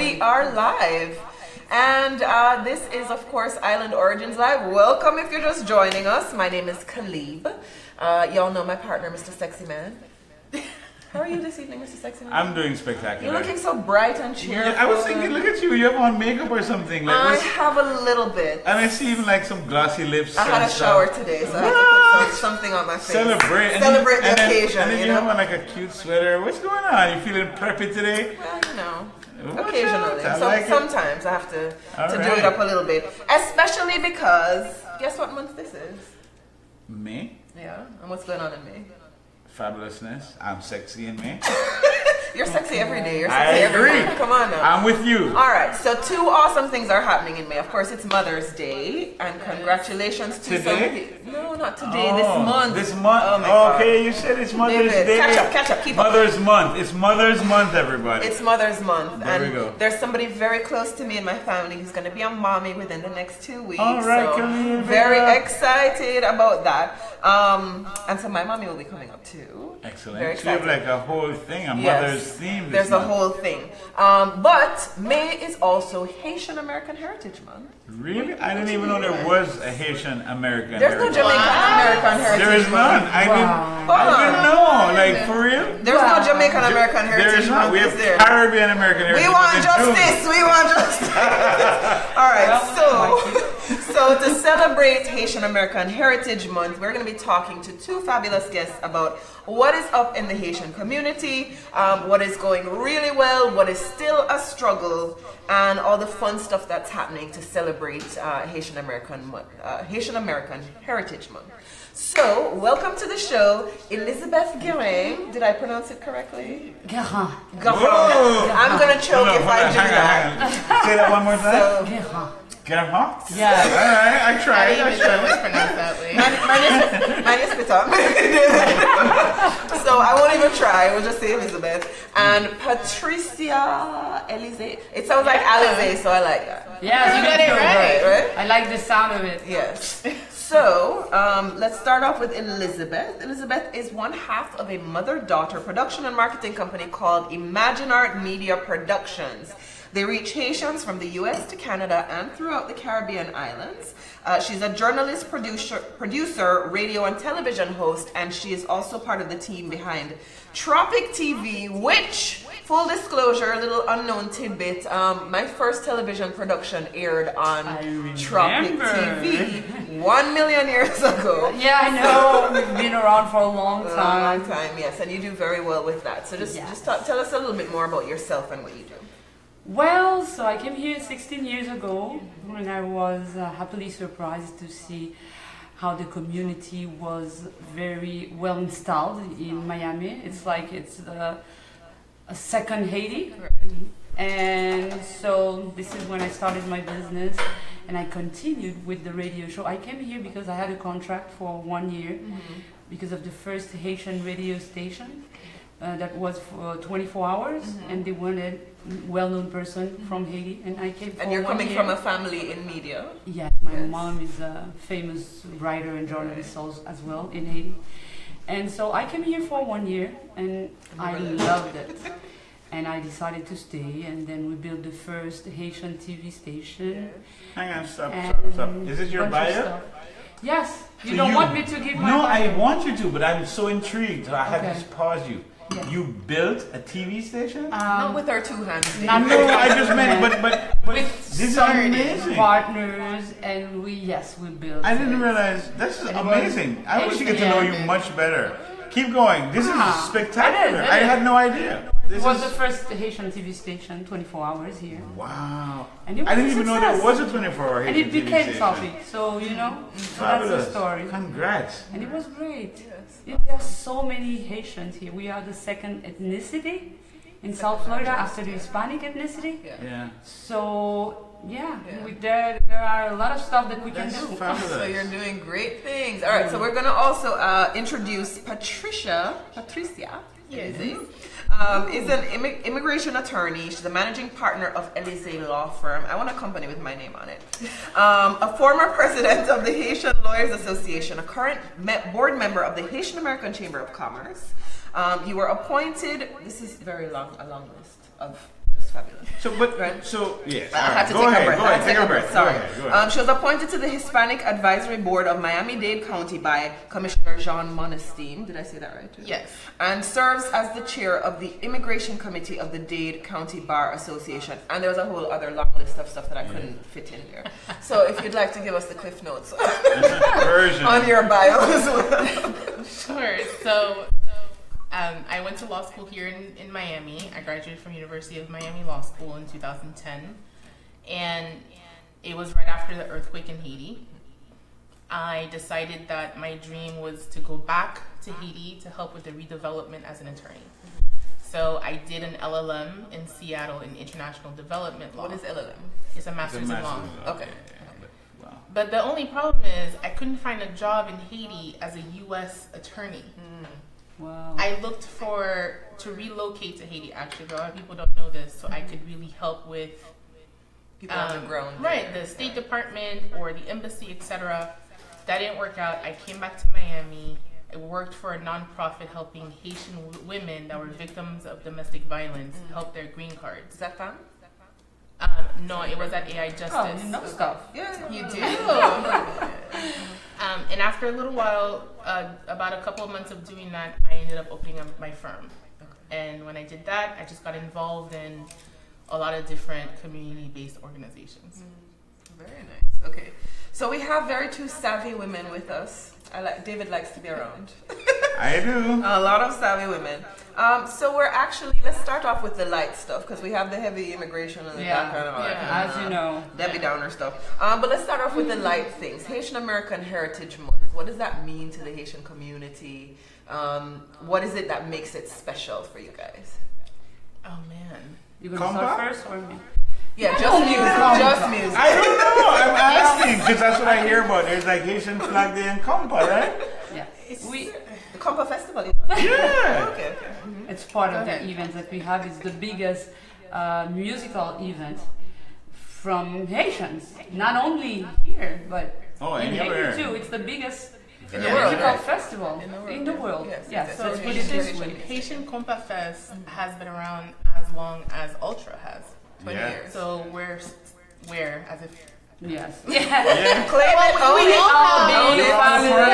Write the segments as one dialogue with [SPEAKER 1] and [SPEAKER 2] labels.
[SPEAKER 1] We are live. And this is, of course, Island Origins Live. Welcome if you're just joining us. My name is Calibe. Y'all know my partner, Mr. Sexy Man. How are you this evening, Mr. Sexy Man?
[SPEAKER 2] I'm doing spectacular.
[SPEAKER 1] You're looking so bright and cheerful.
[SPEAKER 2] Yeah, I was thinking, look at you. You have on makeup or something. Like,
[SPEAKER 1] I have a little bit.
[SPEAKER 2] And I see even like some glossy lips.
[SPEAKER 1] I had a shower today, so I had to put something on my face.
[SPEAKER 2] Celebrate
[SPEAKER 1] the occasion.
[SPEAKER 2] And then you have on like a cute sweater. What's going on? You feeling preppy today?
[SPEAKER 1] Well, you know.
[SPEAKER 2] Watch
[SPEAKER 1] Occasionally.
[SPEAKER 2] out.
[SPEAKER 1] Sometimes I have to do
[SPEAKER 2] right.
[SPEAKER 1] it up a little bit. Especially because, guess what month this is?
[SPEAKER 2] May?
[SPEAKER 1] Yeah, and what's going on in May?
[SPEAKER 2] Fabulousness. I'm sexy in May.
[SPEAKER 1] You're sexy every day. You're
[SPEAKER 2] I
[SPEAKER 1] sexy every
[SPEAKER 2] agree.
[SPEAKER 1] day. Come on now.
[SPEAKER 2] I'm with you.
[SPEAKER 1] All right, so two awesome things are happening in May. Of course, it's Mother's Day, and congratulations to
[SPEAKER 2] Today?
[SPEAKER 1] No, not today. This month.
[SPEAKER 2] This month?
[SPEAKER 1] Oh my God.
[SPEAKER 2] Okay, you said it's Mother's
[SPEAKER 1] David,
[SPEAKER 2] Day.
[SPEAKER 1] catch up, keep up.
[SPEAKER 2] Mother's Month. It's Mother's Month, everybody.
[SPEAKER 1] It's Mother's Month,
[SPEAKER 2] There we
[SPEAKER 1] and
[SPEAKER 2] go.
[SPEAKER 1] there's somebody very close to me in my family who's going to be a mommy within the next 2 weeks.
[SPEAKER 2] All right,
[SPEAKER 1] so
[SPEAKER 2] come here,
[SPEAKER 1] very
[SPEAKER 2] Villa.
[SPEAKER 1] excited about that. And so my mommy will be coming up too.
[SPEAKER 2] Excellent.
[SPEAKER 1] Very
[SPEAKER 2] So you have
[SPEAKER 1] excited.
[SPEAKER 2] like a whole thing, a
[SPEAKER 1] Yes.
[SPEAKER 2] mother's theme.
[SPEAKER 1] There's
[SPEAKER 2] this
[SPEAKER 1] a
[SPEAKER 2] month.
[SPEAKER 1] whole thing. But May is also Haitian American Heritage Month.
[SPEAKER 2] Really? I didn't even know there was a Haitian American.
[SPEAKER 1] There's no
[SPEAKER 2] Heritage.
[SPEAKER 1] Jamaican American Heritage
[SPEAKER 2] There is
[SPEAKER 1] Month.
[SPEAKER 2] none. I didn't know. Like, for real?
[SPEAKER 1] There's no Jamaican American
[SPEAKER 2] There
[SPEAKER 1] Heritage
[SPEAKER 2] is not.
[SPEAKER 1] Month.
[SPEAKER 2] We
[SPEAKER 1] is
[SPEAKER 2] have
[SPEAKER 1] there?
[SPEAKER 2] Calibe and American Heritage
[SPEAKER 1] We
[SPEAKER 2] Month
[SPEAKER 1] want
[SPEAKER 2] in June.
[SPEAKER 1] justice. We want justice. All right. So to celebrate Haitian American Heritage Month, we're going to be talking to two fabulous guests about what is up in the Haitian community, what is going really well, what is still a struggle, and all the fun stuff that's happening to celebrate Haitian American Heritage Month. So, welcome to the show, Elizabeth Guerin. Did I pronounce it correctly?
[SPEAKER 3] Guerin.
[SPEAKER 2] Whoa.
[SPEAKER 1] I'm gonna choke if I do that.
[SPEAKER 2] Hang on. Say that one more time.
[SPEAKER 1] So,
[SPEAKER 3] Guerin.
[SPEAKER 2] Get him off?
[SPEAKER 3] Yeah.
[SPEAKER 2] Alright, I tried.
[SPEAKER 4] pronounce that way.
[SPEAKER 1] mine is Peter. So I won't even try. We'll just say Elizabeth. And Particia, Elizee. It sounds like Elizee, so I like that.
[SPEAKER 3] Yeah, you
[SPEAKER 4] got it
[SPEAKER 1] Right?
[SPEAKER 3] I like the sound of it.
[SPEAKER 1] Yes. So, let's start off with Elizabeth. Elizabeth is one half of a mother-daughter production and marketing company called Imagine Art Media Productions. They reach Haitians from the US to Canada and throughout the Caribbean islands. She's a journalist, producer, radio and television host, and she is also part of the team behind Tropic TV, which, full disclosure, a little unknown tidbit, my first television production aired on Tropic TV 1 million years ago.
[SPEAKER 3] Yeah, I know. We've been around for a long
[SPEAKER 1] A
[SPEAKER 3] time.
[SPEAKER 1] long time, yes, and you do very well with that. So just tell us a little bit more about yourself and what you do.
[SPEAKER 3] Well, so I came here 16 years ago, and I was happily surprised to see how the community was very well installed in Miami. It's like it's a second Haiti. And so this is when I started my business, and I continued with the radio show. I came here because I had a contract for 1 year because of the first Haitian radio station that was for 24 hours, and they wanted well-known person from Haiti, and I came for 1 year.
[SPEAKER 1] And you're coming from a family in media?
[SPEAKER 3] Yes, my mom is a famous writer and journalist as well in Haiti. And so I came here for 1 year, and I loved it. And I decided to stay, and then we built the first Haitian TV station.
[SPEAKER 2] Hang on, stop.
[SPEAKER 3] and
[SPEAKER 2] Is this your
[SPEAKER 3] bunch of
[SPEAKER 2] bio?
[SPEAKER 3] stuff. Yes. You
[SPEAKER 2] So
[SPEAKER 3] don't want me to give my
[SPEAKER 2] No,
[SPEAKER 3] bio?
[SPEAKER 2] I want you to, but I'm so intrigued. So I had
[SPEAKER 3] Okay.
[SPEAKER 2] to pause you.
[SPEAKER 3] Yes.
[SPEAKER 2] You built a TV station?
[SPEAKER 1] Not with our two hands.
[SPEAKER 3] Not
[SPEAKER 2] No, I just meant, but
[SPEAKER 3] with
[SPEAKER 2] this is amazing.
[SPEAKER 3] partners, and we built.
[SPEAKER 2] I didn't
[SPEAKER 3] it.
[SPEAKER 2] realize this is
[SPEAKER 3] And it was
[SPEAKER 2] amazing. I wish to get to know you
[SPEAKER 3] Haitian.
[SPEAKER 2] much better. Keep going. This is spectacular.
[SPEAKER 3] it is.
[SPEAKER 2] I had no idea.
[SPEAKER 3] It
[SPEAKER 2] This
[SPEAKER 3] was
[SPEAKER 2] is
[SPEAKER 3] the first Haitian TV station, 24 hours here.
[SPEAKER 2] wow.
[SPEAKER 3] And it was
[SPEAKER 2] I didn't
[SPEAKER 3] a
[SPEAKER 2] even know
[SPEAKER 3] success.
[SPEAKER 2] there was a 24-hour
[SPEAKER 3] And
[SPEAKER 2] Haitian
[SPEAKER 3] it
[SPEAKER 2] TV
[SPEAKER 3] became
[SPEAKER 2] station.
[SPEAKER 3] topic, so you know, so that's
[SPEAKER 2] Fabulous.
[SPEAKER 3] the story.
[SPEAKER 2] Congrats.
[SPEAKER 3] And it was great. There are so many Haitians here. We are the second ethnicity in South Florida after the Hispanic ethnicity.
[SPEAKER 2] Yeah.
[SPEAKER 3] So there are a lot of stuff that we can
[SPEAKER 2] That's
[SPEAKER 3] do.
[SPEAKER 2] fabulous.
[SPEAKER 1] So you're doing great things. All right, so we're going to also introduce Particia. Elizee, is an immigration attorney. She's the managing partner of Elizee Law Firm. I want a company with my name on it. A former president of the Haitian Lawyers Association, a current board member of the Haitian American Chamber of Commerce. You were appointed, this is very long, a long list of just fabulous.
[SPEAKER 2] So, but,
[SPEAKER 1] Right.
[SPEAKER 2] so, yes.
[SPEAKER 1] I had to
[SPEAKER 2] Go
[SPEAKER 1] take
[SPEAKER 2] ahead,
[SPEAKER 1] a breath.
[SPEAKER 2] go
[SPEAKER 1] I had
[SPEAKER 2] ahead,
[SPEAKER 1] to
[SPEAKER 2] take
[SPEAKER 1] take
[SPEAKER 2] a breath.
[SPEAKER 1] Sorry.
[SPEAKER 2] Go ahead.
[SPEAKER 1] She was appointed to the Hispanic Advisory Board of Miami-Dade County by Commissioner Jean Monestein. Did I say that right?
[SPEAKER 4] Yes.
[SPEAKER 1] And serves as the chair of the Immigration Committee of the Dade County Bar Association. And there was a whole other long list of stuff that I couldn't fit in there. So if you'd like to give us the Cliff Notes
[SPEAKER 2] Version.
[SPEAKER 1] on your bio as well.
[SPEAKER 4] Sure. So, I went to law school here in Miami. I graduated from University of Miami Law School in 2010. And it was right after the earthquake in Haiti. I decided that my dream was to go back to Haiti to help with the redevelopment as an attorney. So I did an LLM in Seattle in international development law.
[SPEAKER 1] What is LLM?
[SPEAKER 4] It's a master's in law.
[SPEAKER 1] Okay.
[SPEAKER 2] Wow.
[SPEAKER 4] But the only problem is I couldn't find a job in Haiti as a U.S. attorney.
[SPEAKER 3] Wow.
[SPEAKER 4] I looked to relocate to Haiti, actually. A lot of people don't know this, so I could really help with
[SPEAKER 1] People on the ground.
[SPEAKER 4] right, the State Department or the embassy, etc. That didn't work out. I came back to Miami. I worked for a nonprofit helping Haitian women that were victims of domestic violence help their green cards.
[SPEAKER 1] Is that fun?
[SPEAKER 4] No, it was at AI Justice.
[SPEAKER 3] Oh, you know stuff.
[SPEAKER 1] Yeah.
[SPEAKER 4] You do. And after a little while, about a couple of months of doing that, I ended up opening up my firm. And when I did that, I just got involved in a lot of different community-based organizations.
[SPEAKER 1] Very nice. Okay. So we have very two savvy women with us. David likes to be around.
[SPEAKER 2] I do.
[SPEAKER 1] A lot of savvy women. So let's start off with the light stuff because we have the heavy immigration and the background and all that.
[SPEAKER 4] Yeah.
[SPEAKER 3] As you know.
[SPEAKER 1] Debbie Downer stuff. But let's start off with the light things. Haitian American Heritage Month. What does that mean to the Haitian community? What is it that makes it special for you guys?
[SPEAKER 4] Oh, man.
[SPEAKER 3] You gonna start first or me?
[SPEAKER 1] Yeah, just music. Just music.
[SPEAKER 2] I don't know. I'm asking because that's what I hear about. There's like Haitian flag day and compa, right?
[SPEAKER 3] Yeah.
[SPEAKER 1] The Compa Festival.
[SPEAKER 2] Yeah.
[SPEAKER 1] Okay.
[SPEAKER 3] It's part of
[SPEAKER 4] Okay.
[SPEAKER 3] the event that we have. It's the biggest musical event from Haitians. Not only here, but in
[SPEAKER 2] anywhere.
[SPEAKER 3] Haiti too. It's the biggest
[SPEAKER 1] In the world,
[SPEAKER 3] musical
[SPEAKER 1] right?
[SPEAKER 3] festival in the world.
[SPEAKER 1] Yes,
[SPEAKER 3] Yes.
[SPEAKER 4] So
[SPEAKER 3] Let's put it this way.
[SPEAKER 4] Haitian Compa Fest has been around as long as Ultra has.
[SPEAKER 1] 20
[SPEAKER 2] Yeah.
[SPEAKER 1] years.
[SPEAKER 4] So where as if
[SPEAKER 3] Yes.
[SPEAKER 2] Yeah.
[SPEAKER 1] Claim it, own
[SPEAKER 4] we
[SPEAKER 1] it.
[SPEAKER 4] all have
[SPEAKER 1] Own
[SPEAKER 4] big
[SPEAKER 1] it.
[SPEAKER 3] family.
[SPEAKER 1] Own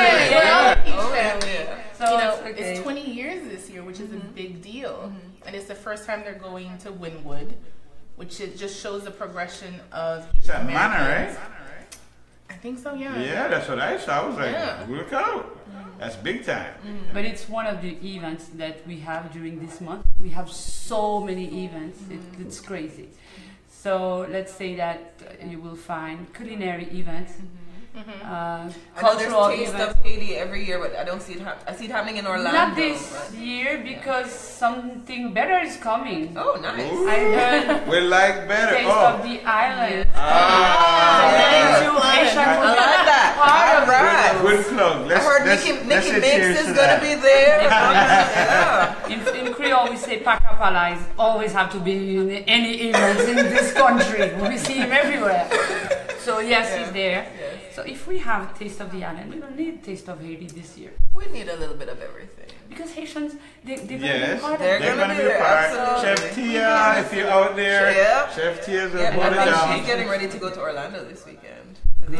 [SPEAKER 3] Yeah.
[SPEAKER 1] it. Yeah.
[SPEAKER 3] So
[SPEAKER 4] you know,
[SPEAKER 3] okay.
[SPEAKER 4] it's 20 years this year, which is a big deal. And it's the first time they're going to Wynwood, which it just shows the progression of
[SPEAKER 2] It's
[SPEAKER 4] Haitian
[SPEAKER 2] that manner,
[SPEAKER 4] Americans.
[SPEAKER 2] right?
[SPEAKER 4] I think so, yeah.
[SPEAKER 2] Yeah, that's what I saw. I was like,
[SPEAKER 4] Yeah.
[SPEAKER 2] look out. That's big time.
[SPEAKER 3] But it's one of the events that we have during this month. We have so many events, it's crazy. So let's say that you will find culinary events,
[SPEAKER 1] I know
[SPEAKER 3] cultural
[SPEAKER 1] there's Taste
[SPEAKER 3] events.
[SPEAKER 1] of Haiti every year, but I don't see it. I see it happening in Orlando.
[SPEAKER 3] Not this
[SPEAKER 1] but-
[SPEAKER 3] year because something better is coming.
[SPEAKER 1] Oh, nice.
[SPEAKER 2] Ooh.
[SPEAKER 3] I heard
[SPEAKER 2] We like better.
[SPEAKER 3] Taste
[SPEAKER 2] Oh.
[SPEAKER 3] of the Island.
[SPEAKER 1] yeah.
[SPEAKER 3] So Haitian
[SPEAKER 1] I
[SPEAKER 3] will be
[SPEAKER 1] like that.
[SPEAKER 3] part
[SPEAKER 1] All
[SPEAKER 3] of
[SPEAKER 1] right.
[SPEAKER 2] Good plug.
[SPEAKER 1] I
[SPEAKER 2] Let's,
[SPEAKER 1] heard
[SPEAKER 2] let's,
[SPEAKER 1] Nikki
[SPEAKER 2] let's say
[SPEAKER 1] Mix
[SPEAKER 2] cheers
[SPEAKER 1] is
[SPEAKER 2] to
[SPEAKER 1] going
[SPEAKER 2] that.
[SPEAKER 1] to be there. Yeah.
[SPEAKER 3] In Creole, we say Pacapalais always have to be in any events in this country. We see him everywhere. So yes, he's there. So if we have Taste of the Island, we don't need Taste of Haiti this year.
[SPEAKER 1] We need a little bit of everything.
[SPEAKER 3] Because Haitians, they're going to be
[SPEAKER 2] Yes,
[SPEAKER 3] part of
[SPEAKER 1] They're
[SPEAKER 3] it.
[SPEAKER 2] they're
[SPEAKER 1] gonna
[SPEAKER 2] going to
[SPEAKER 1] be
[SPEAKER 2] be a
[SPEAKER 1] there,
[SPEAKER 2] part.
[SPEAKER 1] absolutely.
[SPEAKER 2] Chef Tia, if you're out there.
[SPEAKER 1] Yeah.
[SPEAKER 2] Chef Tia's
[SPEAKER 1] Yeah,
[SPEAKER 2] going to
[SPEAKER 1] I
[SPEAKER 2] hold it
[SPEAKER 1] think she's
[SPEAKER 2] down.
[SPEAKER 1] getting ready to go to Orlando this weekend for the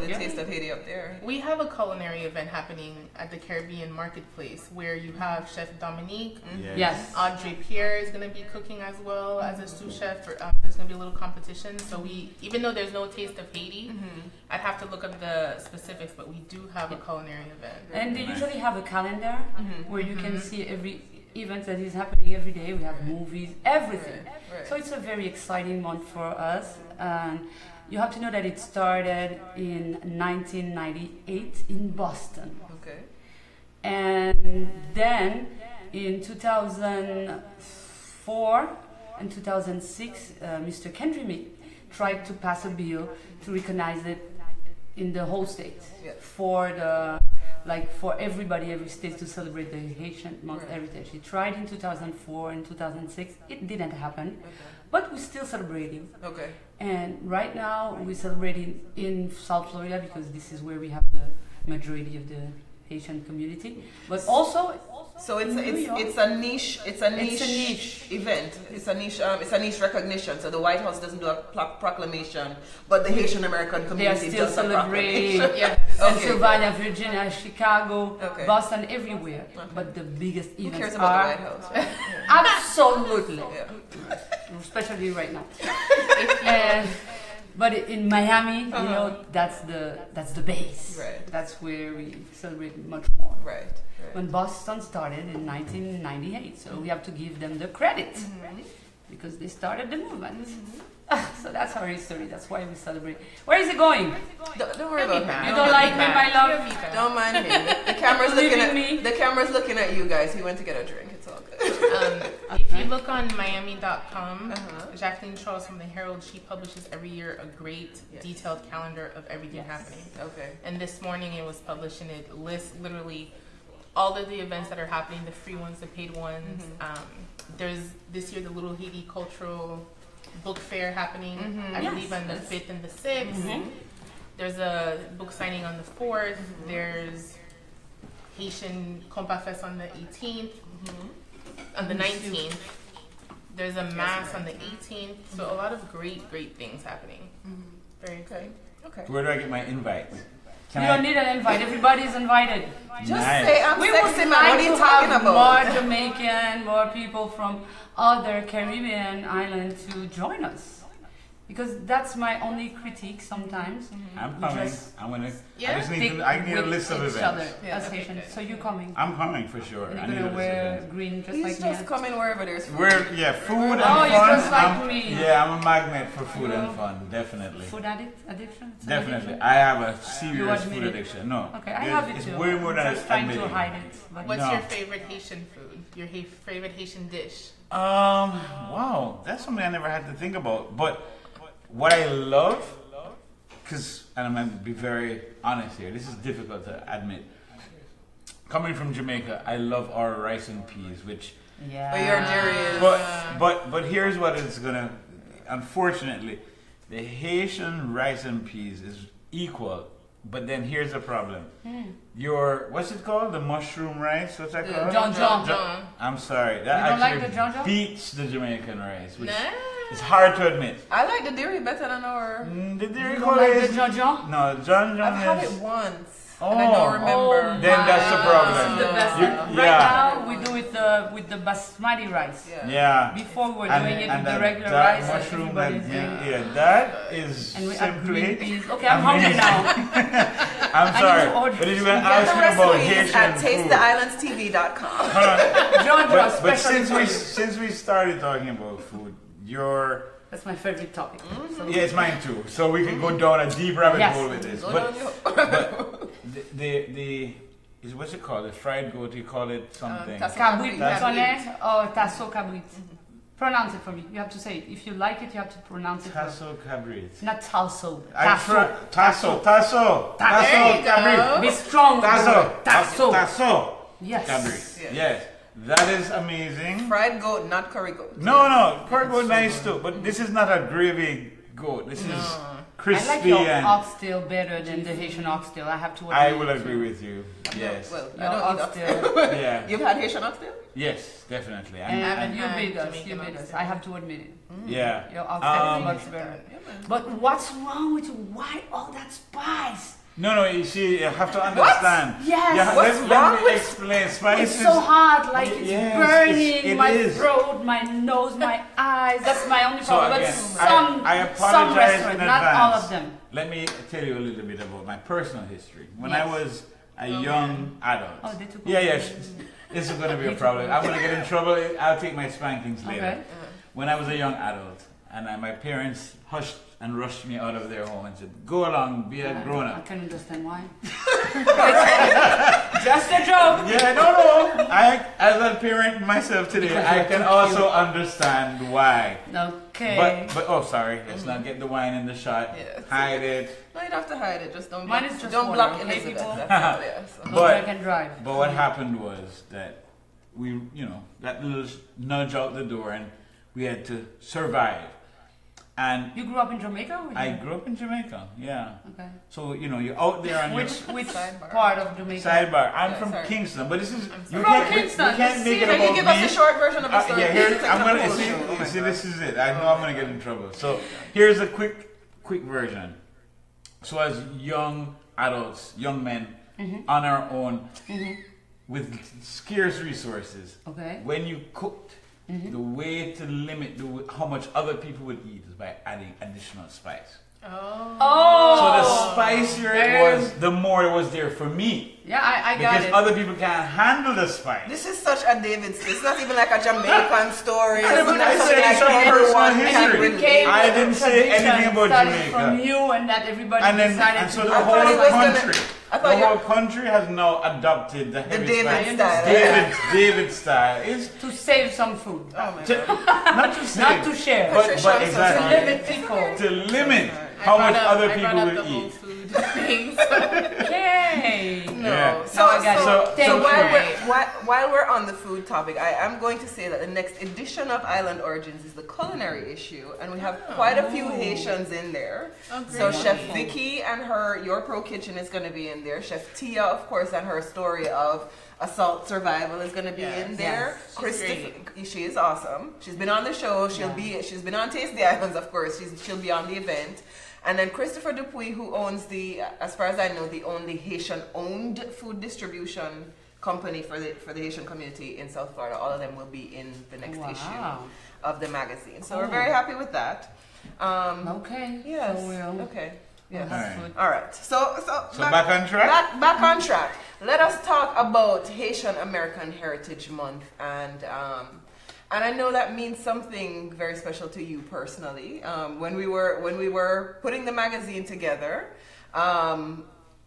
[SPEAKER 3] Yeah.
[SPEAKER 1] Taste of Haiti up there.
[SPEAKER 4] We have a culinary event happening at the Caribbean Marketplace where you have Chef Dominique.
[SPEAKER 3] Yes.
[SPEAKER 4] Audrey Pierre is going to be cooking as well as a sous chef. There's going to be a little competition. So even though there's no Taste of Haiti, I'd have to look up the specifics, but we do have a culinary event.
[SPEAKER 3] And they usually have a calendar where you can see every event that is happening every day. We have movies, everything.
[SPEAKER 1] Right.
[SPEAKER 3] So it's a very exciting month for us. And you have to know that it started in 1998 in Boston.
[SPEAKER 1] Okay.
[SPEAKER 3] And then in 2004 and 2006, Mr. Kendrick tried to pass a bill to recognize it in the whole state for everybody, every state to celebrate the Haitian Month Heritage. He tried in 2004 and 2006. It didn't happen, but we're still celebrating.
[SPEAKER 1] Okay.
[SPEAKER 3] And right now we're celebrating in South Florida because this is where we have the majority of the Haitian community, but also
[SPEAKER 1] So
[SPEAKER 3] in New York.
[SPEAKER 1] it's a niche event. It's a niche recognition. So the White House doesn't do a proclamation, but the Haitian American
[SPEAKER 3] They are
[SPEAKER 1] community
[SPEAKER 3] still
[SPEAKER 1] does a
[SPEAKER 3] celebrating
[SPEAKER 1] proclamation.
[SPEAKER 4] Yeah.
[SPEAKER 3] Pennsylvania, Virginia, Chicago,
[SPEAKER 1] Okay.
[SPEAKER 3] Boston, everywhere. But the biggest
[SPEAKER 1] Who
[SPEAKER 3] events
[SPEAKER 1] cares about
[SPEAKER 3] are
[SPEAKER 1] the White House? Right?
[SPEAKER 3] absolutely,
[SPEAKER 1] Yeah.
[SPEAKER 3] especially right now. And but in Miami, you know, that's the base.
[SPEAKER 1] Right.
[SPEAKER 3] That's where we celebrate much more.
[SPEAKER 1] Right.
[SPEAKER 3] When Boston started in 1998, so we have to give them the credit because they started the movement. So that's our history. That's why we celebrate. Where is it going?
[SPEAKER 1] Don't worry about him.
[SPEAKER 3] You don't like me, my love?
[SPEAKER 1] Don't mind him. The camera's
[SPEAKER 3] Leaving
[SPEAKER 1] looking at
[SPEAKER 3] me?
[SPEAKER 1] The camera's looking at you guys. He went to get a drink. It's all good.
[SPEAKER 4] If you look on Miami.com, Jacqueline Charles from the Herald, she publishes every year a great detailed calendar of everything happening.
[SPEAKER 1] Okay.
[SPEAKER 4] And this morning it was published and it lists literally all of the events that are happening, the free ones, the paid ones. There's this year the Little Haiti Cultural Book Fair happening, I believe on the 5th and the 6th. There's a book signing on the 4th. There's Haitian Compa Fest on the 18th. On the 19th. There's a mass on the 18th. So a lot of great things happening. Very exciting.
[SPEAKER 1] Okay.
[SPEAKER 2] Where do I get my invites?
[SPEAKER 3] You don't need an invite. Everybody's invited.
[SPEAKER 1] Just
[SPEAKER 2] Nice.
[SPEAKER 1] say I'm
[SPEAKER 3] We would
[SPEAKER 1] sexy man.
[SPEAKER 3] like
[SPEAKER 1] What are you
[SPEAKER 3] to
[SPEAKER 1] talking
[SPEAKER 3] have
[SPEAKER 1] about?
[SPEAKER 3] more Jamaican, more people from other Caribbean islands to join us. Because that's my only critique sometimes.
[SPEAKER 2] I'm coming.
[SPEAKER 3] Just
[SPEAKER 2] I'm gonna.
[SPEAKER 4] Yeah.
[SPEAKER 2] I just need
[SPEAKER 3] Stick
[SPEAKER 2] to. I need a
[SPEAKER 3] with
[SPEAKER 2] list of
[SPEAKER 3] each
[SPEAKER 2] events.
[SPEAKER 3] other
[SPEAKER 1] Yeah,
[SPEAKER 3] as
[SPEAKER 1] okay,
[SPEAKER 3] Haitians.
[SPEAKER 4] good.
[SPEAKER 3] So you're coming.
[SPEAKER 2] I'm coming for sure.
[SPEAKER 3] And
[SPEAKER 2] I
[SPEAKER 3] you're
[SPEAKER 2] need a
[SPEAKER 3] gonna
[SPEAKER 2] list of
[SPEAKER 3] wear
[SPEAKER 2] events.
[SPEAKER 3] green just
[SPEAKER 1] He's
[SPEAKER 3] like
[SPEAKER 1] just
[SPEAKER 3] me.
[SPEAKER 1] coming wherever there's food.
[SPEAKER 2] Food and
[SPEAKER 3] Oh,
[SPEAKER 2] fun.
[SPEAKER 3] you're just like
[SPEAKER 2] I'm-
[SPEAKER 3] me.
[SPEAKER 2] Yeah, I'm a magnet for food
[SPEAKER 3] You
[SPEAKER 2] and
[SPEAKER 3] know,
[SPEAKER 2] fun. Definitely.
[SPEAKER 3] Food addiction? It's an
[SPEAKER 2] Definitely.
[SPEAKER 3] addiction?
[SPEAKER 2] I have a
[SPEAKER 3] You
[SPEAKER 2] serious
[SPEAKER 3] admit
[SPEAKER 2] food
[SPEAKER 3] it?
[SPEAKER 2] addiction. No.
[SPEAKER 3] Okay, I
[SPEAKER 2] There's-
[SPEAKER 3] have it
[SPEAKER 2] It's
[SPEAKER 3] too.
[SPEAKER 2] way more than
[SPEAKER 3] just trying to
[SPEAKER 2] admitting.
[SPEAKER 3] hide it. But
[SPEAKER 4] What's
[SPEAKER 2] No.
[SPEAKER 4] your favorite Haitian food? Your favorite Haitian dish?
[SPEAKER 2] Wow, that's something I never had to think about. But what I love, and I'm going to be very honest here, this is difficult to admit. Coming from Jamaica, I love our rice and peas, which.
[SPEAKER 3] yeah.
[SPEAKER 1] But your jury is.
[SPEAKER 2] But here's what it's gonna. Unfortunately, the Haitian rice and peas is equal. But then here's the problem. Your what's it called? The mushroom rice? What's that called?
[SPEAKER 3] John.
[SPEAKER 2] I'm sorry.
[SPEAKER 3] You
[SPEAKER 2] That
[SPEAKER 3] don't like
[SPEAKER 2] actually
[SPEAKER 3] the John?
[SPEAKER 2] beats the Jamaican rice, which
[SPEAKER 4] Nah.
[SPEAKER 2] is hard to admit.
[SPEAKER 1] I like the dairy better than our.
[SPEAKER 2] The dairy
[SPEAKER 3] You don't like the
[SPEAKER 2] is
[SPEAKER 3] John?
[SPEAKER 2] no John
[SPEAKER 1] I've had
[SPEAKER 2] is.
[SPEAKER 1] it once. And I don't remember.
[SPEAKER 2] Then that's the problem.
[SPEAKER 3] This is the best.
[SPEAKER 2] You-
[SPEAKER 3] Right
[SPEAKER 2] yeah.
[SPEAKER 3] now we do it with the basmati rice.
[SPEAKER 2] Yeah.
[SPEAKER 3] Before we were
[SPEAKER 2] And-
[SPEAKER 3] doing it
[SPEAKER 2] and
[SPEAKER 3] with the
[SPEAKER 2] that-
[SPEAKER 3] regular
[SPEAKER 2] that
[SPEAKER 3] rice. and
[SPEAKER 2] mushroom,
[SPEAKER 3] everybody's
[SPEAKER 2] that,
[SPEAKER 3] doing it.
[SPEAKER 2] yeah, that is
[SPEAKER 3] And we have
[SPEAKER 2] simply.
[SPEAKER 3] green peas. Okay, I'm hungry now.
[SPEAKER 2] I'm
[SPEAKER 3] I
[SPEAKER 2] sorry,
[SPEAKER 3] need to order.
[SPEAKER 2] but if you're gonna
[SPEAKER 1] Get
[SPEAKER 2] ask
[SPEAKER 1] the
[SPEAKER 2] me about
[SPEAKER 1] recipes at
[SPEAKER 2] Haitian food,
[SPEAKER 1] tastetheislandstv.com.
[SPEAKER 3] John,
[SPEAKER 2] but
[SPEAKER 3] especially for you.
[SPEAKER 2] since we started talking about food,
[SPEAKER 3] That's my favorite topic. So
[SPEAKER 2] yeah, it's mine too. So we can go down a deep rabbit
[SPEAKER 3] Yes.
[SPEAKER 2] hole with this.
[SPEAKER 1] Go
[SPEAKER 2] But
[SPEAKER 1] down your-
[SPEAKER 2] the is what's it called? The fried goat? You call it something?
[SPEAKER 1] tasso.
[SPEAKER 3] Cabrit
[SPEAKER 2] That's-
[SPEAKER 3] boutonnet or tasso cabrit. Pronounce it for me. You have to say it. If you like it, you have to pronounce it.
[SPEAKER 2] Tasso cabrit.
[SPEAKER 3] Not tasso.
[SPEAKER 2] Tasso
[SPEAKER 4] There you go.
[SPEAKER 2] cabrit.
[SPEAKER 3] Be strong.
[SPEAKER 2] Tasso.
[SPEAKER 3] Tasso. Yes.
[SPEAKER 2] Cabrit.
[SPEAKER 1] Yes.
[SPEAKER 2] Yes. That is amazing.
[SPEAKER 1] Fried goat, not curry goat.
[SPEAKER 2] No, pork goat nice too, but this is not a gravy goat. This is
[SPEAKER 3] I
[SPEAKER 2] crispy
[SPEAKER 3] like your
[SPEAKER 2] and
[SPEAKER 3] oxtail better than the Haitian oxtail. I have to admit.
[SPEAKER 2] I will agree with you. Yes.
[SPEAKER 1] Well, I
[SPEAKER 3] Your
[SPEAKER 1] don't eat
[SPEAKER 3] oxtail.
[SPEAKER 1] oxtail.
[SPEAKER 2] Yeah.
[SPEAKER 1] You've had Haitian oxtail?
[SPEAKER 2] Yes, definitely.
[SPEAKER 3] And you
[SPEAKER 4] had
[SPEAKER 3] beat us.
[SPEAKER 4] Jamaican
[SPEAKER 3] You beat us.
[SPEAKER 4] oxtail.
[SPEAKER 3] I have to admit it.
[SPEAKER 2] yeah.
[SPEAKER 3] Your oxtail is
[SPEAKER 2] Um,
[SPEAKER 3] much better. But what's wrong with you? Why all that spice?
[SPEAKER 2] No, you see, you have to understand.
[SPEAKER 3] Yes.
[SPEAKER 2] Yeah,
[SPEAKER 1] What's
[SPEAKER 2] let
[SPEAKER 1] wrong
[SPEAKER 2] me
[SPEAKER 1] with-
[SPEAKER 2] explain. Spices.
[SPEAKER 3] It's so hot, like it's
[SPEAKER 2] Yes,
[SPEAKER 3] burning
[SPEAKER 2] it
[SPEAKER 3] my
[SPEAKER 2] is.
[SPEAKER 3] throat, my nose, my eyes. That's my only
[SPEAKER 2] So
[SPEAKER 3] problem.
[SPEAKER 2] again,
[SPEAKER 3] but some,
[SPEAKER 2] I
[SPEAKER 3] some
[SPEAKER 2] apologize
[SPEAKER 3] restaurants,
[SPEAKER 2] in
[SPEAKER 3] not all
[SPEAKER 2] advance.
[SPEAKER 3] of them.
[SPEAKER 2] Let me tell you a little bit about my personal history. When
[SPEAKER 3] Yes.
[SPEAKER 2] I was a young adult.
[SPEAKER 3] Oh, they took
[SPEAKER 2] Yeah,
[SPEAKER 3] over.
[SPEAKER 2] yes. This is going to be a problem. I'm going to get in trouble. I'll take my spankings later.
[SPEAKER 3] Okay.
[SPEAKER 2] When I was a young adult, and my parents hushed and rushed me out of their home and said, "Go along, be a grown
[SPEAKER 3] I
[SPEAKER 2] up."
[SPEAKER 3] can understand why. Just a joke.
[SPEAKER 2] Yeah, no. I, as a parent myself today,
[SPEAKER 3] Because
[SPEAKER 2] I
[SPEAKER 3] you're
[SPEAKER 2] can
[SPEAKER 3] too
[SPEAKER 2] also understand why.
[SPEAKER 3] Okay.
[SPEAKER 2] But oh, sorry. Let's not get the wine in the shot.
[SPEAKER 1] Yeah.
[SPEAKER 2] Hide it.
[SPEAKER 1] No, you don't have to hide it. Just don't
[SPEAKER 3] Mine
[SPEAKER 1] block,
[SPEAKER 3] is just
[SPEAKER 1] don't
[SPEAKER 3] water,
[SPEAKER 1] block
[SPEAKER 3] okay,
[SPEAKER 1] Elizabeth.
[SPEAKER 3] people?
[SPEAKER 1] That's all, yes.
[SPEAKER 3] No
[SPEAKER 2] But-
[SPEAKER 3] drink and drive.
[SPEAKER 2] But what happened was that that little nudge out the door, and we had to survive. And
[SPEAKER 3] You grew up in Jamaica? Or
[SPEAKER 2] I grew up in Jamaica, yeah.
[SPEAKER 3] Okay.
[SPEAKER 2] So, you're out there and
[SPEAKER 3] Which
[SPEAKER 1] Sidebar.
[SPEAKER 3] part of Jamaica?
[SPEAKER 2] sidebar. I'm
[SPEAKER 1] Yeah,
[SPEAKER 2] from
[SPEAKER 1] sorry.
[SPEAKER 2] Kingston, but this is you
[SPEAKER 3] From
[SPEAKER 2] can't
[SPEAKER 3] Kingston.
[SPEAKER 2] you can't make it
[SPEAKER 1] Can
[SPEAKER 2] about
[SPEAKER 1] you give
[SPEAKER 2] me.
[SPEAKER 1] us a short version of the story?
[SPEAKER 2] Yeah, here's,
[SPEAKER 1] Take
[SPEAKER 2] I'm
[SPEAKER 1] the
[SPEAKER 2] gonna
[SPEAKER 1] whole
[SPEAKER 2] see.
[SPEAKER 1] show. Oh my
[SPEAKER 2] See,
[SPEAKER 1] God.
[SPEAKER 2] this is it. I know I'm gonna get in trouble. So here's a quick version. So as young adults, young men, on our own, with scarce resources,
[SPEAKER 3] Okay.
[SPEAKER 2] when you cooked, the way to limit how much other people would eat is by adding additional spice.
[SPEAKER 3] Oh.
[SPEAKER 2] So the spicier it was, the more it was there for me.
[SPEAKER 3] Yeah, I got
[SPEAKER 2] Because
[SPEAKER 3] it.
[SPEAKER 2] other people can't handle the spice.
[SPEAKER 1] This is such a David. It's not even like a Jamaican story.
[SPEAKER 2] Yeah, but I
[SPEAKER 1] It's
[SPEAKER 2] said
[SPEAKER 1] like
[SPEAKER 2] it's a personal
[SPEAKER 1] everyone
[SPEAKER 2] history.
[SPEAKER 1] can
[SPEAKER 3] And it
[SPEAKER 1] relate.
[SPEAKER 3] became
[SPEAKER 2] I didn't say
[SPEAKER 3] tradition,
[SPEAKER 2] anything about
[SPEAKER 3] started
[SPEAKER 2] Jamaica.
[SPEAKER 3] from you, and that everybody
[SPEAKER 2] And then,
[SPEAKER 3] decided
[SPEAKER 2] and so
[SPEAKER 3] to
[SPEAKER 2] the
[SPEAKER 3] do
[SPEAKER 2] whole
[SPEAKER 1] thought he was gonna-
[SPEAKER 2] country,
[SPEAKER 1] I
[SPEAKER 2] the
[SPEAKER 1] thought you-
[SPEAKER 2] whole country has now adopted the heavy
[SPEAKER 1] David
[SPEAKER 2] spice.
[SPEAKER 1] style.
[SPEAKER 2] David style is
[SPEAKER 3] to save some food,
[SPEAKER 1] Oh my
[SPEAKER 2] to,
[SPEAKER 1] God.
[SPEAKER 2] not to say,
[SPEAKER 3] not to share,
[SPEAKER 2] but,
[SPEAKER 1] Patricia,
[SPEAKER 2] but
[SPEAKER 1] I'm so
[SPEAKER 3] to
[SPEAKER 1] sorry.
[SPEAKER 2] exactly
[SPEAKER 3] limit people.
[SPEAKER 2] to limit how much other
[SPEAKER 4] I
[SPEAKER 2] people
[SPEAKER 4] brought up
[SPEAKER 2] will
[SPEAKER 4] the whole
[SPEAKER 2] eat.
[SPEAKER 4] food things.
[SPEAKER 3] Yay!
[SPEAKER 1] No.
[SPEAKER 2] Yeah.
[SPEAKER 1] So,
[SPEAKER 3] Now I got it.
[SPEAKER 1] so,
[SPEAKER 3] Thank
[SPEAKER 1] so
[SPEAKER 3] you.
[SPEAKER 1] while we're on the food topic, I'm going to say that the next edition of Island Origins is the culinary issue, and we have quite a few Haitians in there.
[SPEAKER 4] Oh,
[SPEAKER 1] So
[SPEAKER 4] great.
[SPEAKER 1] Chef Vicky and her Your Pro Kitchen is going to be in there. Chef Tia, of course, and her story of assault survival is going to be
[SPEAKER 4] Yes.
[SPEAKER 1] in there.
[SPEAKER 3] Yes.
[SPEAKER 1] Christopher, she is awesome. She's been on the show. She's been on Taste the Islands, of course. She'll be on the event. And then Christopher Dupuis, who owns as far as I know, the only Haitian-owned food distribution company for the Haitian community in South Florida. All of them will be in the next issue of the magazine. So we're very happy with that.
[SPEAKER 3] Okay.
[SPEAKER 1] Yes.
[SPEAKER 3] So we'll
[SPEAKER 1] Okay. Yes.
[SPEAKER 3] have
[SPEAKER 2] Alright.
[SPEAKER 3] food.
[SPEAKER 1] All right. So
[SPEAKER 2] back on track?
[SPEAKER 1] Back on track. Let us talk about Haitian American Heritage Month, and I know that means something very special to you personally. When we were putting the magazine together,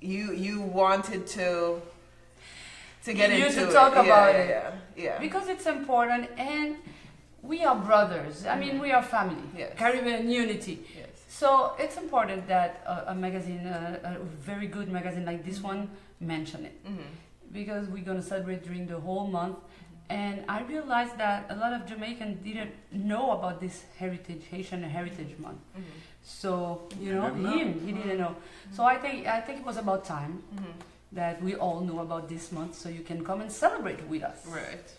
[SPEAKER 1] you wanted to get
[SPEAKER 3] You
[SPEAKER 1] into
[SPEAKER 3] to talk
[SPEAKER 1] it.
[SPEAKER 3] about
[SPEAKER 1] Yeah,
[SPEAKER 3] it.
[SPEAKER 1] yeah, yeah.
[SPEAKER 3] Because it's important, and we are brothers. I mean, we are family.
[SPEAKER 1] Yes.
[SPEAKER 3] Caribbean unity.
[SPEAKER 1] Yes.
[SPEAKER 3] So it's important that a magazine, a very good magazine like this one, mention it. Because we're going to celebrate during the whole month. And I realized that a lot of Jamaicans didn't know about this Haitian Heritage Month. So,
[SPEAKER 2] Didn't know.
[SPEAKER 3] he didn't know. So I think it was about time that we all know about this month, so you can come and celebrate with us.
[SPEAKER 1] Right.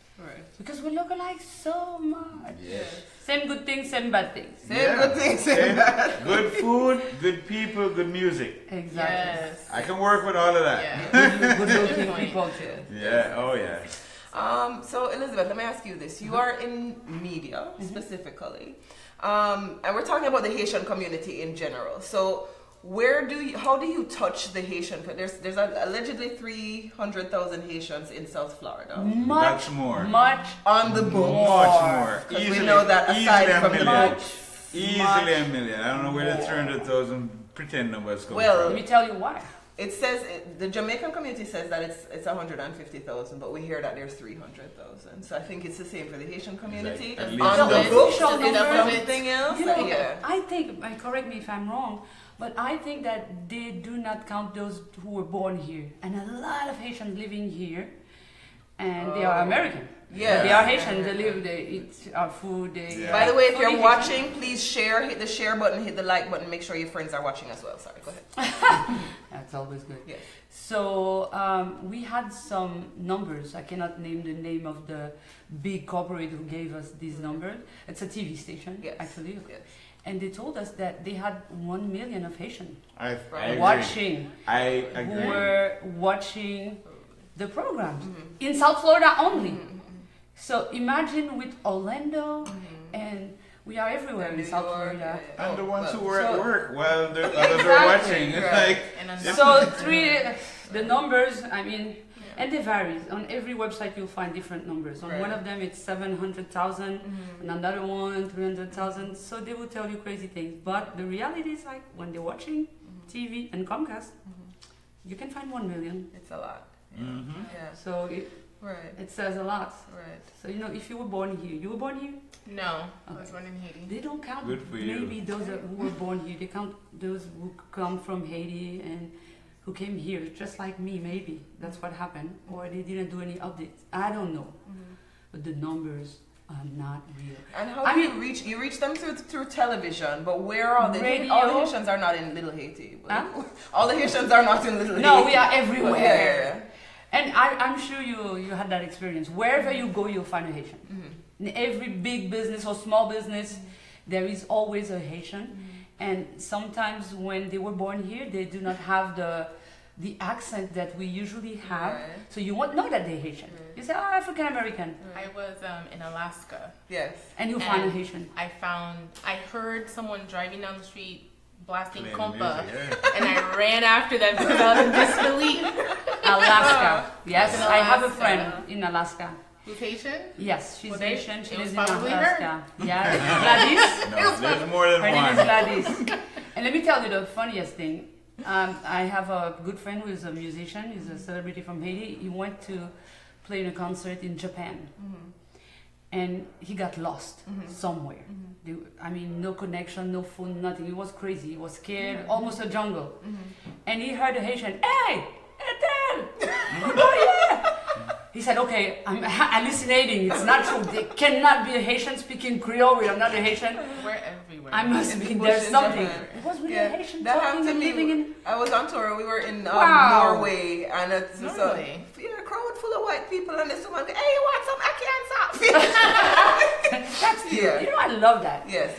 [SPEAKER 3] Because we look alike so much.
[SPEAKER 2] Yes.
[SPEAKER 3] Same good things, same bad things.
[SPEAKER 1] Same good things, same bad.
[SPEAKER 2] Good food, good people, good music.
[SPEAKER 3] Exactly.
[SPEAKER 4] Yes.
[SPEAKER 2] I can work with all of that.
[SPEAKER 4] Yeah.
[SPEAKER 3] Good looking
[SPEAKER 4] Good point.
[SPEAKER 3] people too.
[SPEAKER 2] Yeah, oh yeah.
[SPEAKER 1] So Elizabeth, let me ask you this. You are in media specifically, and we're talking about the Haitian community in general. So how do you touch the Haitian? There's allegedly 300,000 Haitians in South Florida.
[SPEAKER 2] That's more.
[SPEAKER 3] Much
[SPEAKER 1] On the book.
[SPEAKER 2] Much more.
[SPEAKER 1] 'Cause we know that aside
[SPEAKER 2] easily
[SPEAKER 1] from
[SPEAKER 2] a
[SPEAKER 1] the
[SPEAKER 2] million.
[SPEAKER 1] book.
[SPEAKER 2] Easily a million. I don't know where the 300,000 pretend numbers come
[SPEAKER 1] Well,
[SPEAKER 3] Let me tell you why.
[SPEAKER 1] It says the Jamaican community says that it's 150,000, but we hear that there's 300,000. So I think it's the same for the Haitian community.
[SPEAKER 2] At least
[SPEAKER 1] On the
[SPEAKER 2] double.
[SPEAKER 1] books,
[SPEAKER 3] Official
[SPEAKER 1] it's
[SPEAKER 3] numbers.
[SPEAKER 1] something else.
[SPEAKER 3] You know,
[SPEAKER 1] Yeah.
[SPEAKER 3] I think, correct me if I'm wrong, but I think that they do not count those who were born here. And a lot of Haitians living here, and they are American.
[SPEAKER 1] Yeah.
[SPEAKER 3] They are Haitian, they live, they eat our food. They
[SPEAKER 2] Yeah.
[SPEAKER 1] By the way, if
[SPEAKER 3] Fully
[SPEAKER 1] you're
[SPEAKER 3] Haitian.
[SPEAKER 1] watching, please share. Hit the share button, hit the like button. Make sure your friends are watching as well. Sorry, go ahead.
[SPEAKER 3] That's always good.
[SPEAKER 1] Yes.
[SPEAKER 3] So we had some numbers. I cannot name the name of the big corporate who gave us these numbers. It's a TV station,
[SPEAKER 1] Yes.
[SPEAKER 3] actually.
[SPEAKER 1] Yes.
[SPEAKER 3] And they told us that they had 1 million of Haitians
[SPEAKER 2] I agree.
[SPEAKER 3] watching,
[SPEAKER 2] I
[SPEAKER 3] who
[SPEAKER 2] agree.
[SPEAKER 3] were watching the programs in South Florida only. So imagine with Orlando, and we are everywhere in
[SPEAKER 1] New
[SPEAKER 3] South
[SPEAKER 1] York,
[SPEAKER 3] Florida.
[SPEAKER 1] yeah, yeah.
[SPEAKER 2] And the ones
[SPEAKER 1] well,
[SPEAKER 2] who were
[SPEAKER 3] so-
[SPEAKER 2] at work while the others
[SPEAKER 3] Exactly.
[SPEAKER 2] are watching. It's
[SPEAKER 1] Right.
[SPEAKER 2] like,
[SPEAKER 4] And on
[SPEAKER 3] So the numbers, I mean, and they vary. On every website you'll find different numbers. On
[SPEAKER 1] Right.
[SPEAKER 3] one of them it's 700,000, and another one 300,000. So they will tell you crazy things. But the reality is like when they're watching TV and Comcast, you can find 1 million.
[SPEAKER 1] It's a lot.
[SPEAKER 2] mhm.
[SPEAKER 1] Yeah.
[SPEAKER 3] So
[SPEAKER 1] Right.
[SPEAKER 3] it says a lot.
[SPEAKER 1] Right.
[SPEAKER 3] So if you were born here, you were born here.
[SPEAKER 4] No, I was born in Haiti.
[SPEAKER 3] They don't count
[SPEAKER 2] Good for you.
[SPEAKER 3] maybe those who were born here. They count those who come from Haiti and who came here, just like me. Maybe that's what happened, or they didn't do any updates. I don't know, but the numbers not real.
[SPEAKER 1] And how
[SPEAKER 3] I
[SPEAKER 1] do
[SPEAKER 3] mean-
[SPEAKER 1] you reach them through television? But where are they?
[SPEAKER 3] Radio.
[SPEAKER 1] All the Haitians are not in Little Haiti. But
[SPEAKER 3] Huh?
[SPEAKER 1] all the Haitians are not in Little Haiti.
[SPEAKER 3] No, we are
[SPEAKER 1] But
[SPEAKER 3] everywhere.
[SPEAKER 1] yeah.
[SPEAKER 3] And I'm sure you had that experience. Wherever you go, you'll find a Haitian. In every big business or small business, there is always a Haitian. And sometimes when they were born here, they do not have the accent that we usually have.
[SPEAKER 1] Right.
[SPEAKER 3] So you won't know that they're Haitian. You say, oh, African American.
[SPEAKER 4] I was in Alaska.
[SPEAKER 1] Yes.
[SPEAKER 3] And you find a
[SPEAKER 4] And
[SPEAKER 3] Haitian.
[SPEAKER 4] I heard someone driving down the street blasting
[SPEAKER 2] Playing
[SPEAKER 4] compa,
[SPEAKER 2] music,
[SPEAKER 4] and I ran after them because I was in disbelief.
[SPEAKER 3] Alaska. Yes,
[SPEAKER 4] In
[SPEAKER 3] I have a
[SPEAKER 4] Alaska.
[SPEAKER 3] friend in Alaska.
[SPEAKER 4] Who's Haitian?
[SPEAKER 3] Yes, she's
[SPEAKER 4] Well, they-
[SPEAKER 3] Haitian. She
[SPEAKER 4] it was
[SPEAKER 3] lives in
[SPEAKER 4] probably
[SPEAKER 3] Alaska. Yeah, Gladys.
[SPEAKER 2] No, there's more than
[SPEAKER 3] Her name is
[SPEAKER 2] one.
[SPEAKER 3] Gladys. And let me tell you the funniest thing. I have a good friend who is a musician. He's a celebrity from Haiti. He went to play in a concert in Japan. And he got lost somewhere. I mean, no connection, no phone, nothing. He was crazy. He was scared, almost a jungle. And he heard a Haitian, hey, Ethel! Oh, yeah! He said, okay, I'm hallucinating. It's not true. There cannot be a Haitian speaking Creole with another Haitian.
[SPEAKER 4] We're everywhere.
[SPEAKER 3] I must
[SPEAKER 1] In
[SPEAKER 3] be,
[SPEAKER 1] the bush
[SPEAKER 3] there's
[SPEAKER 1] in
[SPEAKER 3] something.
[SPEAKER 1] Japan.
[SPEAKER 3] It was really
[SPEAKER 1] Yeah,
[SPEAKER 3] a Haitian
[SPEAKER 1] that
[SPEAKER 3] talking
[SPEAKER 1] happened to
[SPEAKER 3] and
[SPEAKER 1] me.
[SPEAKER 3] living in...
[SPEAKER 1] I was on tour. We were in
[SPEAKER 3] Wow.
[SPEAKER 1] Norway, and it's
[SPEAKER 4] Norway?
[SPEAKER 1] a crowd full of white people, and this woman, hey, you want some ackee and sauce?
[SPEAKER 3] That's cute.
[SPEAKER 1] Yeah.
[SPEAKER 3] You know, I love that.
[SPEAKER 1] Yes.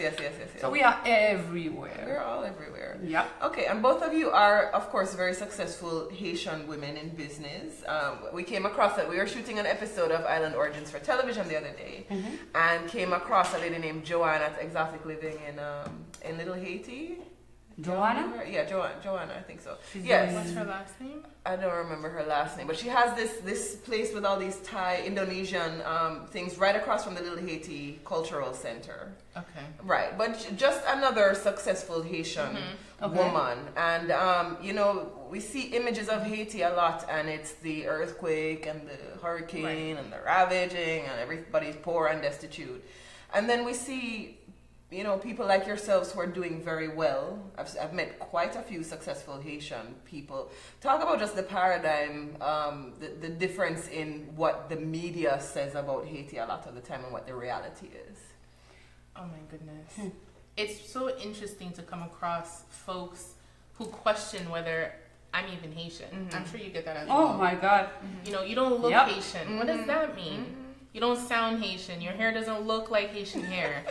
[SPEAKER 3] So we are everywhere.
[SPEAKER 1] We're all everywhere.
[SPEAKER 3] Yeah.
[SPEAKER 1] Okay, and both of you are, of course, very successful Haitian women in business. We came across that. We were shooting an episode of Island Origins for television the other day, and came across a lady named Joanna, exotic living in Little Haiti.
[SPEAKER 3] Joanna?
[SPEAKER 1] Yeah, Joanna, I think so.
[SPEAKER 3] She's
[SPEAKER 1] Yes.
[SPEAKER 4] What's her last name?
[SPEAKER 1] I don't remember her last name, but she has this place with all these Thai, Indonesian things right across from the Little Haiti Cultural Center.
[SPEAKER 4] Okay.
[SPEAKER 1] Right, but just another successful Haitian
[SPEAKER 3] Okay.
[SPEAKER 1] woman. And, you know, we see images of Haiti a lot, and it's the earthquake and the hurricane and the ravaging, and everybody's poor and destitute. And then we see, you know, people like yourselves who are doing very well. I've met quite a few successful Haitian people. Talk about just the paradigm, the difference in what the media says about Haiti a lot of the time and what the reality is.
[SPEAKER 4] Oh my goodness. It's so interesting to come across folks who question whether I'm even Haitian. I'm sure you get that as well.
[SPEAKER 3] Oh my God.
[SPEAKER 4] You know, you don't look
[SPEAKER 3] Yep.
[SPEAKER 4] Haitian. What does that mean? You don't sound Haitian. Your hair doesn't look like Haitian hair.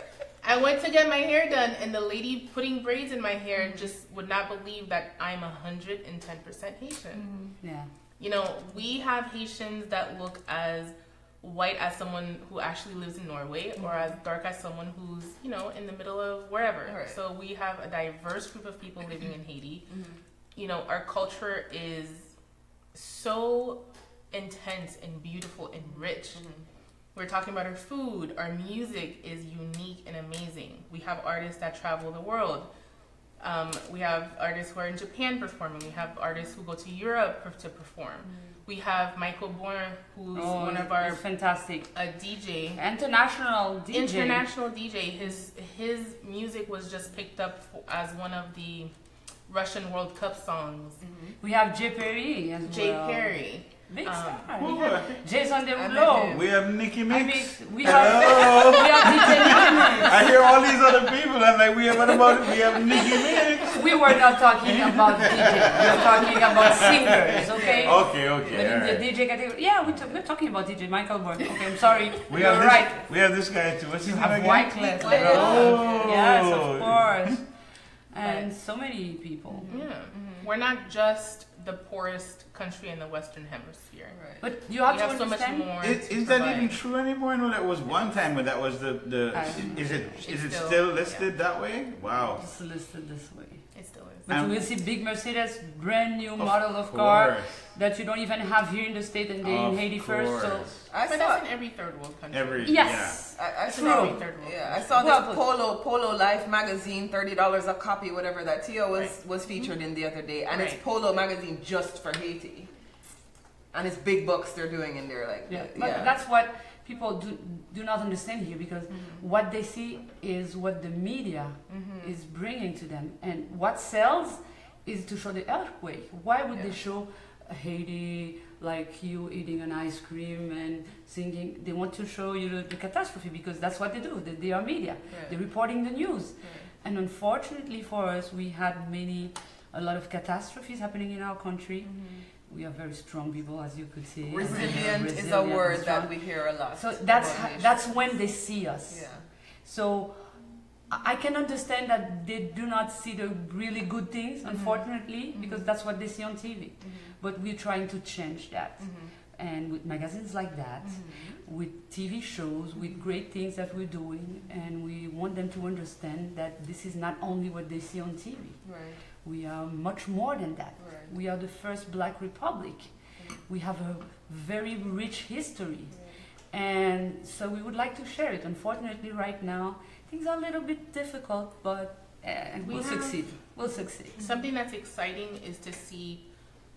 [SPEAKER 4] I went to get my hair done, and the lady putting braids in my hair just would not believe that I'm 110% Haitian.
[SPEAKER 3] Yeah.
[SPEAKER 4] You know, we have Haitians that look as white as someone who actually lives in Norway, or as dark as someone who's, you know, in the middle of wherever.
[SPEAKER 1] Right.
[SPEAKER 4] So we have a diverse group of people living in Haiti. You know, our culture is so intense and beautiful and rich. We're talking about our food. Our music is unique and amazing. We have artists that travel the world. We have artists who are in Japan performing. We have artists who go to Europe to perform. We have Michael Bourne, who's one of our
[SPEAKER 3] fantastic
[SPEAKER 4] a DJ,
[SPEAKER 3] international DJ.
[SPEAKER 4] international DJ. His music was just picked up as one of the Russian World Cup songs.
[SPEAKER 3] We have Jay Perry as
[SPEAKER 4] Jay
[SPEAKER 3] well.
[SPEAKER 4] Perry.
[SPEAKER 3] Big star.
[SPEAKER 2] Ooh,
[SPEAKER 3] Jason
[SPEAKER 1] met
[SPEAKER 3] Derulo.
[SPEAKER 1] him.
[SPEAKER 2] we have Nicki
[SPEAKER 3] I
[SPEAKER 2] Mix.
[SPEAKER 3] mean, we have
[SPEAKER 2] Hello.
[SPEAKER 3] DJ Nicki
[SPEAKER 2] I hear all these other people, and like, what about we have Nicki Mix?
[SPEAKER 3] Mix. We were not talking about DJ. We were talking about singers, okay?
[SPEAKER 2] Okay,
[SPEAKER 3] But
[SPEAKER 2] all
[SPEAKER 3] in
[SPEAKER 2] right.
[SPEAKER 3] the DJ category, yeah, we're talking about DJ Michael Bourne. Okay, I'm sorry.
[SPEAKER 2] We
[SPEAKER 3] You're
[SPEAKER 2] have
[SPEAKER 3] right.
[SPEAKER 2] this. We have this guy too. What's his name
[SPEAKER 3] Have
[SPEAKER 2] again?
[SPEAKER 3] Wyclef.
[SPEAKER 2] Oh.
[SPEAKER 3] Yes, of course. And so many people.
[SPEAKER 4] Yeah. We're not just the poorest country in the Western Hemisphere.
[SPEAKER 1] Right.
[SPEAKER 3] But you have
[SPEAKER 4] We
[SPEAKER 3] to
[SPEAKER 4] have so much
[SPEAKER 3] understand.
[SPEAKER 4] more.
[SPEAKER 2] Is
[SPEAKER 4] to
[SPEAKER 2] that
[SPEAKER 4] provide.
[SPEAKER 2] even true anymore? No, that was one time when that was the. Is it
[SPEAKER 4] It's
[SPEAKER 2] still
[SPEAKER 4] still-
[SPEAKER 2] listed that way? Wow.
[SPEAKER 3] It's listed this way.
[SPEAKER 4] It still is.
[SPEAKER 3] But you will see big Mercedes, brand new model of
[SPEAKER 2] course.
[SPEAKER 3] car that you don't even have here in the state and they in
[SPEAKER 2] Of
[SPEAKER 3] Haiti first. So
[SPEAKER 2] course.
[SPEAKER 1] I
[SPEAKER 4] But
[SPEAKER 1] saw,
[SPEAKER 4] that's in every third world country.
[SPEAKER 2] Every
[SPEAKER 3] yes,
[SPEAKER 1] I
[SPEAKER 3] True.
[SPEAKER 1] saw,
[SPEAKER 4] Third world
[SPEAKER 1] yeah, I saw
[SPEAKER 3] Well
[SPEAKER 1] this
[SPEAKER 3] put.
[SPEAKER 1] Polo Life magazine, $30 a copy, whatever that Tio was featured in the other day, and it's
[SPEAKER 4] Right.
[SPEAKER 1] Polo magazine just for Haiti, and it's big bucks they're doing in there, like
[SPEAKER 3] yeah.
[SPEAKER 1] yeah.
[SPEAKER 3] But that's what people do not understand here because what they see is what the media is bringing to them, and what sells is to show the earthquake. Why would they show Haiti, like you eating an ice cream and thinking they want to show you the catastrophe because that's what they do. They are media.
[SPEAKER 1] Right.
[SPEAKER 3] They're reporting the news.
[SPEAKER 1] Right.
[SPEAKER 3] And unfortunately for us, we had a lot of catastrophes happening in our country. We are very strong people, as you could see.
[SPEAKER 1] Resilient is a
[SPEAKER 3] Resilient
[SPEAKER 1] word
[SPEAKER 3] and strong.
[SPEAKER 1] that we hear a lot.
[SPEAKER 3] So
[SPEAKER 1] about
[SPEAKER 3] that's when they see us.
[SPEAKER 1] Yeah.
[SPEAKER 3] So I can understand that they do not see the really good things, unfortunately, because that's what they see on TV. But we're trying to change that. And with magazines like that, with TV shows, with great things that we're doing, and we want them to understand that this is not only what they see on TV.
[SPEAKER 1] Right.
[SPEAKER 3] We are much more than that.
[SPEAKER 1] Right.
[SPEAKER 3] We are the first Black Republic. We have a very rich history. And so we would like to share it. Unfortunately, right now, things are a little bit difficult, but we'll succeed. We'll succeed.
[SPEAKER 4] Something that's exciting is to see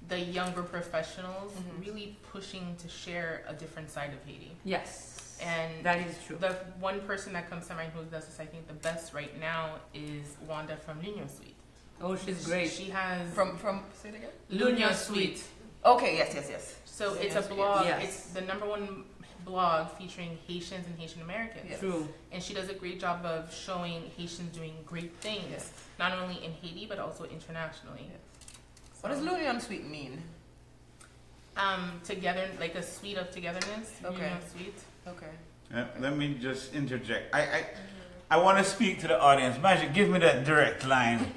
[SPEAKER 4] the younger professionals really pushing to share a different side of Haiti.
[SPEAKER 3] Yes.
[SPEAKER 4] And
[SPEAKER 3] that is true.
[SPEAKER 4] the one person that comes to mind who does this, I think, the best right now is Wanda from L'Union Suite.
[SPEAKER 3] Oh, she's great.
[SPEAKER 4] She has
[SPEAKER 1] From say it again.
[SPEAKER 4] L'Union Suite.
[SPEAKER 1] Okay, yes.
[SPEAKER 4] So it's a blog.
[SPEAKER 3] Yes.
[SPEAKER 4] It's the #1 blog featuring Haitians and Haitian Americans.
[SPEAKER 1] Yes.
[SPEAKER 3] True.
[SPEAKER 4] And she does a great job of showing Haitians doing great things,
[SPEAKER 1] Yes.
[SPEAKER 4] not only in Haiti but also internationally.
[SPEAKER 1] Yes. What does L'Union Suite mean?
[SPEAKER 4] Together, like a suite of togetherness.
[SPEAKER 1] Okay.
[SPEAKER 4] L'Union Suite.
[SPEAKER 1] Okay.
[SPEAKER 2] Let me just interject. I want to speak to the audience. Magic, give me that direct line.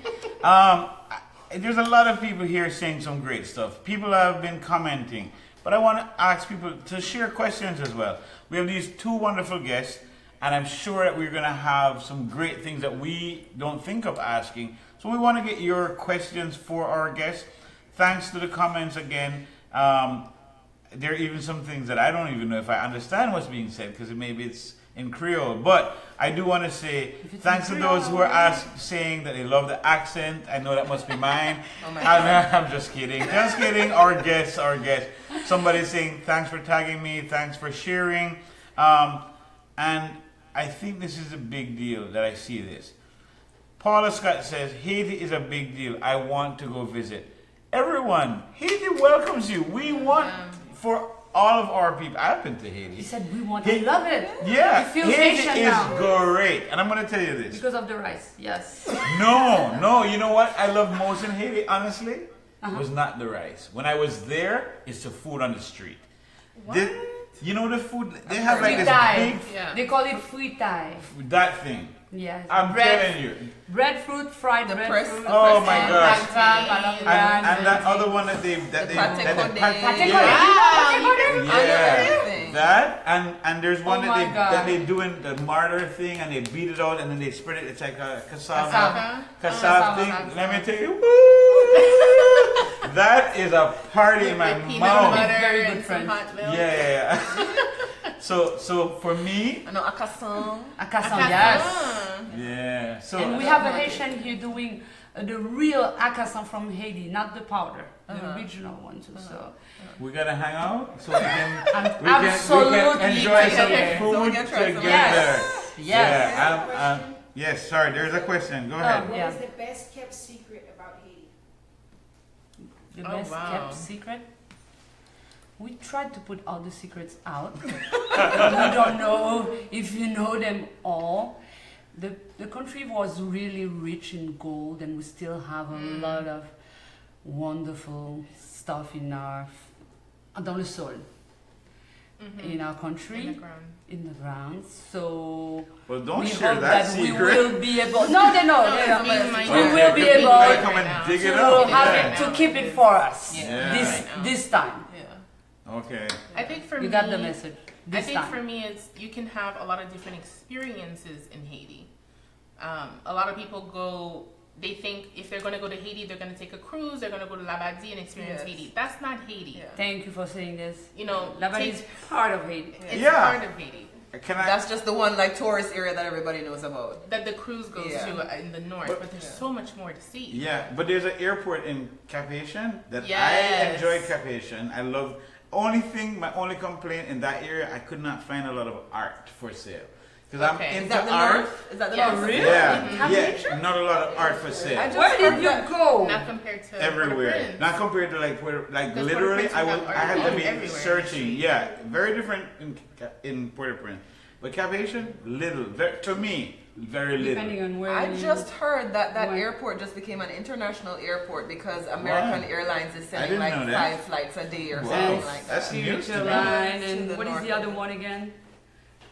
[SPEAKER 2] There's a lot of people here saying some great stuff. People have been commenting. But I want to ask people to share questions as well. We have these two wonderful guests, and I'm sure that we're going to have some great things that we don't think of asking. So we want to get your questions for our guests. Thanks to the comments again. There are even some things that I don't even know if I understand what's being said, because maybe it's in Creole. But I do want to say thanks to those who are saying that they love the accent. I know that must be mine.
[SPEAKER 1] Oh my God.
[SPEAKER 2] I'm just kidding. Just kidding. Our guests. Somebody's saying thanks for tagging me. Thanks for sharing. And I think this is a big deal that I see this. Paula Scott says, Haiti is a big deal. I want to go visit. Everyone, Haiti welcomes you. We want for all of our people. I've been to Haiti.
[SPEAKER 3] He said we want to love it.
[SPEAKER 2] Yeah,
[SPEAKER 3] We feel
[SPEAKER 2] Haiti
[SPEAKER 3] Haitian
[SPEAKER 2] is
[SPEAKER 3] now.
[SPEAKER 2] great. And I'm going to tell you this.
[SPEAKER 3] Because of the rice, yes.
[SPEAKER 2] No, you know what I love most in Haiti, honestly? Was not the rice. When I was there, it's the food on the street.
[SPEAKER 4] What?
[SPEAKER 2] You know the food? They have like this
[SPEAKER 3] Fritai.
[SPEAKER 2] big,
[SPEAKER 4] Yeah.
[SPEAKER 3] They call it fritai.
[SPEAKER 2] that thing.
[SPEAKER 3] Yes.
[SPEAKER 2] I'm telling you.
[SPEAKER 3] Breadfruit, fried
[SPEAKER 1] The
[SPEAKER 3] breadfruit.
[SPEAKER 1] press-
[SPEAKER 2] Oh my
[SPEAKER 3] and
[SPEAKER 2] gosh.
[SPEAKER 3] pancake,
[SPEAKER 2] And that other one that they
[SPEAKER 1] pate
[SPEAKER 2] that
[SPEAKER 1] cordon.
[SPEAKER 2] they
[SPEAKER 3] Pate
[SPEAKER 2] yeah.
[SPEAKER 3] cordon.
[SPEAKER 1] Everything.
[SPEAKER 2] That and there's one
[SPEAKER 3] Oh
[SPEAKER 2] that
[SPEAKER 3] my God.
[SPEAKER 2] they do in the martyr thing and they beat it out and then they spread it. It's like a cassava
[SPEAKER 3] Cassava.
[SPEAKER 2] cassava thing.
[SPEAKER 3] Cassava.
[SPEAKER 2] Let me tell you, woo! That is a party in my
[SPEAKER 4] With peanut
[SPEAKER 2] mouth.
[SPEAKER 4] butter
[SPEAKER 3] Very good
[SPEAKER 4] and
[SPEAKER 3] friend.
[SPEAKER 4] some hot milk.
[SPEAKER 2] Yeah. So for me,
[SPEAKER 1] I know Akasson.
[SPEAKER 3] Akassan, yes.
[SPEAKER 2] yeah. So
[SPEAKER 3] And we have a Haitian here doing the real akassan from Haiti, not the powder, the original one too. So
[SPEAKER 2] we gotta hang out so we can
[SPEAKER 3] absolutely
[SPEAKER 2] enjoy some
[SPEAKER 1] together. So we
[SPEAKER 2] food
[SPEAKER 1] can try some-
[SPEAKER 2] together.
[SPEAKER 3] Yes.
[SPEAKER 2] Yeah. Yes. Sorry. There's a question. Go ahead.
[SPEAKER 3] Yeah.
[SPEAKER 5] What is the best kept secret about Haiti?
[SPEAKER 3] The
[SPEAKER 4] Oh,
[SPEAKER 3] best
[SPEAKER 4] wow.
[SPEAKER 3] kept secret. We tried to put all the secrets out. We don't know if you know them all. The country was really rich in gold, and we still have a lot of wonderful stuff in our dans le sol, in our country,
[SPEAKER 4] In the ground.
[SPEAKER 3] in the ground. So
[SPEAKER 2] Well, don't
[SPEAKER 3] we
[SPEAKER 2] share
[SPEAKER 3] hope
[SPEAKER 2] that
[SPEAKER 3] that we
[SPEAKER 2] secret.
[SPEAKER 3] will be able. No, they know. They know.
[SPEAKER 4] it's being
[SPEAKER 3] We will be
[SPEAKER 2] Okay,
[SPEAKER 3] able
[SPEAKER 2] I come and dig it
[SPEAKER 3] to
[SPEAKER 2] up.
[SPEAKER 3] have
[SPEAKER 2] Yeah.
[SPEAKER 3] it, to keep it for us
[SPEAKER 2] Yeah.
[SPEAKER 3] this time.
[SPEAKER 1] Yeah.
[SPEAKER 2] Okay.
[SPEAKER 4] I think for
[SPEAKER 3] You
[SPEAKER 4] me,
[SPEAKER 3] got the message.
[SPEAKER 4] I
[SPEAKER 3] This
[SPEAKER 4] think
[SPEAKER 3] time.
[SPEAKER 4] for me, it's you can have a lot of different experiences in Haiti. A lot of people go. They think if they're going to go to Haiti, they're going to take a cruise. They're going to go to Labadie and experience
[SPEAKER 1] Yes.
[SPEAKER 4] Haiti. That's not Haiti.
[SPEAKER 1] Yeah.
[SPEAKER 3] Thank you for saying this.
[SPEAKER 4] You know,
[SPEAKER 3] Labadie is part of Haiti.
[SPEAKER 4] it's
[SPEAKER 2] Yeah.
[SPEAKER 4] part of Haiti
[SPEAKER 2] Can I?
[SPEAKER 1] That's just the one like tourist area that everybody knows about.
[SPEAKER 4] that the cruise goes
[SPEAKER 1] Yeah.
[SPEAKER 4] to in the north, but there's
[SPEAKER 1] Yeah.
[SPEAKER 4] so much more to see.
[SPEAKER 2] Yeah, but there's an airport in Cap Haitian that I
[SPEAKER 4] Yes.
[SPEAKER 2] enjoy. Cap Haitian. I love. My only complaint in that area, I could not find a lot of art for sale. Because I'm
[SPEAKER 4] Okay.
[SPEAKER 1] Is
[SPEAKER 2] into
[SPEAKER 1] that the
[SPEAKER 2] art.
[SPEAKER 1] north? Is that the
[SPEAKER 4] Yes.
[SPEAKER 1] north?
[SPEAKER 3] Really?
[SPEAKER 2] Yeah,
[SPEAKER 3] Campeche?
[SPEAKER 2] yeah. Not a lot of art for sale.
[SPEAKER 1] I just
[SPEAKER 3] Where
[SPEAKER 1] heard
[SPEAKER 3] did you
[SPEAKER 1] that.
[SPEAKER 3] go?
[SPEAKER 4] Not compared to
[SPEAKER 2] Everywhere.
[SPEAKER 4] Port-au-Prince.
[SPEAKER 2] Not compared to like
[SPEAKER 4] Because
[SPEAKER 2] literally,
[SPEAKER 4] Port-au-Prince
[SPEAKER 2] I had to be
[SPEAKER 4] everywhere.
[SPEAKER 2] searching. Yeah, very different in Port-au-Prince. But Campeche, to me, very little.
[SPEAKER 3] Depending on where
[SPEAKER 1] I
[SPEAKER 3] you-
[SPEAKER 1] just heard that
[SPEAKER 3] What?
[SPEAKER 1] airport just became an international airport because American
[SPEAKER 2] Wow.
[SPEAKER 1] Airlines is
[SPEAKER 2] I
[SPEAKER 1] sending
[SPEAKER 2] didn't
[SPEAKER 1] like
[SPEAKER 2] know that.
[SPEAKER 1] 5 flights a day or
[SPEAKER 2] Wow.
[SPEAKER 1] something like that.
[SPEAKER 2] That's news to
[SPEAKER 3] Spiritual
[SPEAKER 2] me.
[SPEAKER 3] line,
[SPEAKER 1] To
[SPEAKER 3] and
[SPEAKER 1] the
[SPEAKER 3] what is
[SPEAKER 1] north.
[SPEAKER 3] the other one again?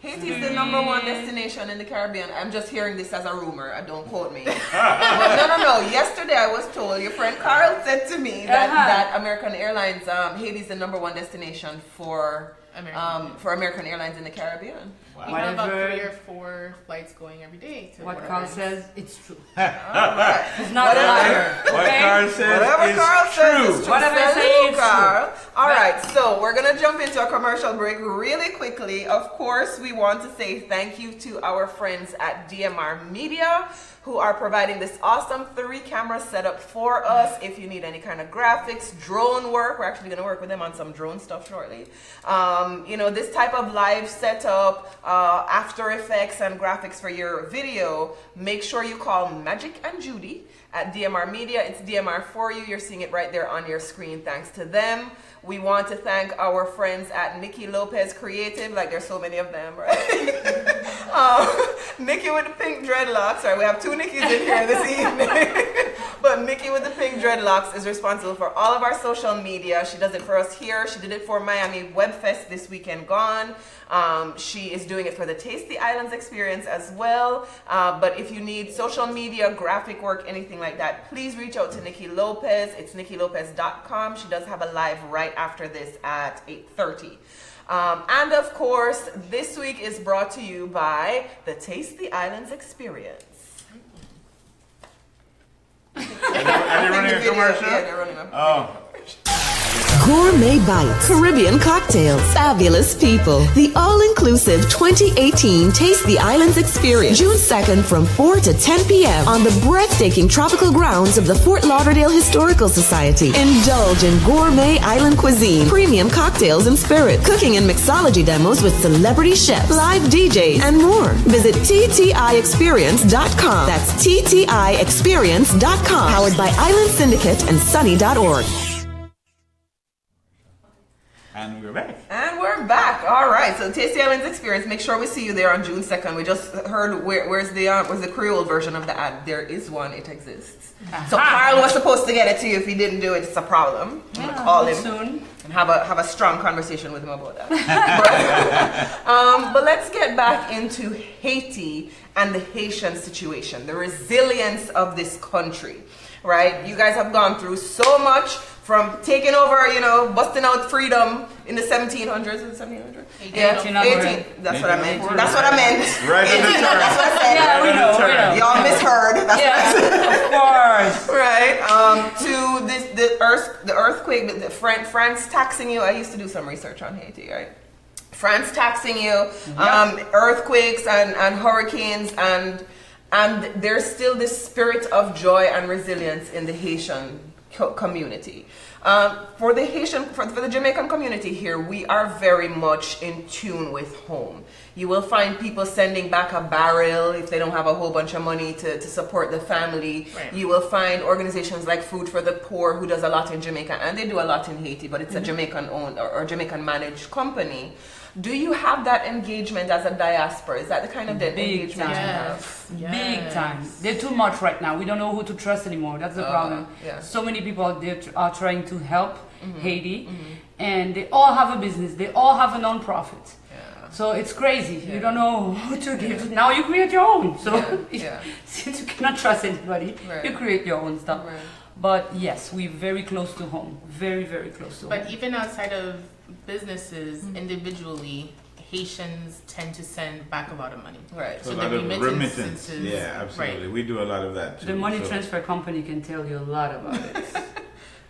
[SPEAKER 1] Haiti is the number one destination in the Caribbean. I'm just hearing this as a rumor. Don't quote me. But no. Yesterday I was told, your friend Carl said to me that American Airlines, Haiti is the number one destination for American Airlines in the Caribbean.
[SPEAKER 2] Wow.
[SPEAKER 4] We have about
[SPEAKER 3] Whatever.
[SPEAKER 4] 3 or 4 flights going every day. To
[SPEAKER 3] What
[SPEAKER 4] Port-au-Prince.
[SPEAKER 3] Carl says, it's true.
[SPEAKER 1] Alright.
[SPEAKER 3] It's not a liar.
[SPEAKER 2] What
[SPEAKER 3] Okay?
[SPEAKER 2] Carl says
[SPEAKER 1] Whatever
[SPEAKER 2] is
[SPEAKER 1] Carl says
[SPEAKER 2] true.
[SPEAKER 1] is true.
[SPEAKER 3] Whatever I say
[SPEAKER 1] Salute,
[SPEAKER 3] is
[SPEAKER 1] Carl. All right, so we're gonna jump into a commercial break really quickly. Of course, we want to say thank you to our friends at DMR Media, who are providing this awesome 3-camera setup for us. If you need any kind of graphics, drone work, we're actually gonna work with them on some drone stuff shortly. This type of live setup, After Effects and graphics for your video, make sure you call Magic and Judy at DMR Media. It's DMR for you. You're seeing it right there on your screen. Thanks to them. We want to thank our friends at Nikki Lopez Creative, like there's so many of them, right? Nikki with the pink dreadlocks, right? We have 2 Nikkis in here this evening. But Nikki with the pink dreadlocks is responsible for all of our social media. She does it for us here. She did it for Miami Web Fest this weekend gone. She is doing it for the Tasty Islands experience as well. But if you need social media, graphic work, anything like that, please reach out to Nikki Lopez. It's nikkilopez.com. She does have a live right after this at 8:30. And of course, this week is brought to you by the Tasty Islands experience.
[SPEAKER 2] Are they running a commercial?
[SPEAKER 1] Yeah, they're running a
[SPEAKER 2] Oh.
[SPEAKER 6] Gourmet Bites, Caribbean cocktails, fabulous people. The all-inclusive 2018 Taste the Islands Experience, June 2nd from 4 to 10 p.m. on the breathtaking tropical grounds of the Fort Lauderdale Historical Society. Indulge in gourmet island cuisine, premium cocktails and spirit, cooking and mixology demos with celebrity chefs, live DJs, and more. Visit TTIExperience.com. That's TTIExperience.com. Powered by Island Syndicate and Sunny.org.
[SPEAKER 2] And we're back.
[SPEAKER 1] And we're back. All right. So Tasty Islands Experience. Make sure we see you there on June 2nd. We just heard where's the Creole version of the ad. There is one. It exists. So Carl was supposed to get it to you. If he didn't do it, it's a problem. I'm gonna call him
[SPEAKER 3] soon.
[SPEAKER 1] and have a strong conversation with him about that. But let's get back into Haiti and the Haitian situation, the resilience of this country. Right? You guys have gone through so much. From taking over, busting out freedom in the 1700s. Is it 1700s? 18. That's what I meant. That's what I meant.
[SPEAKER 2] Right on the turn.
[SPEAKER 1] That's what I said.
[SPEAKER 3] Yeah, we know.
[SPEAKER 1] Y'all misheard. That's what I said.
[SPEAKER 3] Of course.
[SPEAKER 1] Right. To the earthquake, France taxing you. I used to do some research on Haiti, right? France taxing you, earthquakes and hurricanes, and there's still this spirit of joy and resilience in the Haitian community. For the Jamaican community here, we are very much in tune with home. You will find people sending back a barrel if they don't have a whole bunch of money to support the family.
[SPEAKER 4] Right.
[SPEAKER 1] You will find organizations like Food for the Poor, who does a lot in Jamaica, and they do a lot in Haiti, but it's a Jamaican owned or Jamaican managed company. Do you have that engagement as a diaspora? Is that the kind of engagement you have?
[SPEAKER 3] Big time. They're too much right now. We don't know who to trust anymore. That's the problem.
[SPEAKER 1] Yeah.
[SPEAKER 3] So many people out there are trying to help Haiti, and they all have a business. They all have a non-profit.
[SPEAKER 1] Yeah.
[SPEAKER 3] So it's crazy. You don't know who to give. Now you create your own. So since you cannot trust anybody, you create your own stuff.
[SPEAKER 1] Right.
[SPEAKER 3] But yes, we're very close to home. Very, very close to home.
[SPEAKER 4] But even outside of businesses, individually, Haitians tend to send back a lot of money.
[SPEAKER 1] Right.
[SPEAKER 2] So
[SPEAKER 4] So
[SPEAKER 2] a lot
[SPEAKER 4] the
[SPEAKER 2] of
[SPEAKER 4] remittances.
[SPEAKER 2] remittance. Yeah, absolutely.
[SPEAKER 4] Right.
[SPEAKER 2] We do a lot of that too.
[SPEAKER 3] The money
[SPEAKER 2] so.
[SPEAKER 3] transfer company can tell you a lot about it.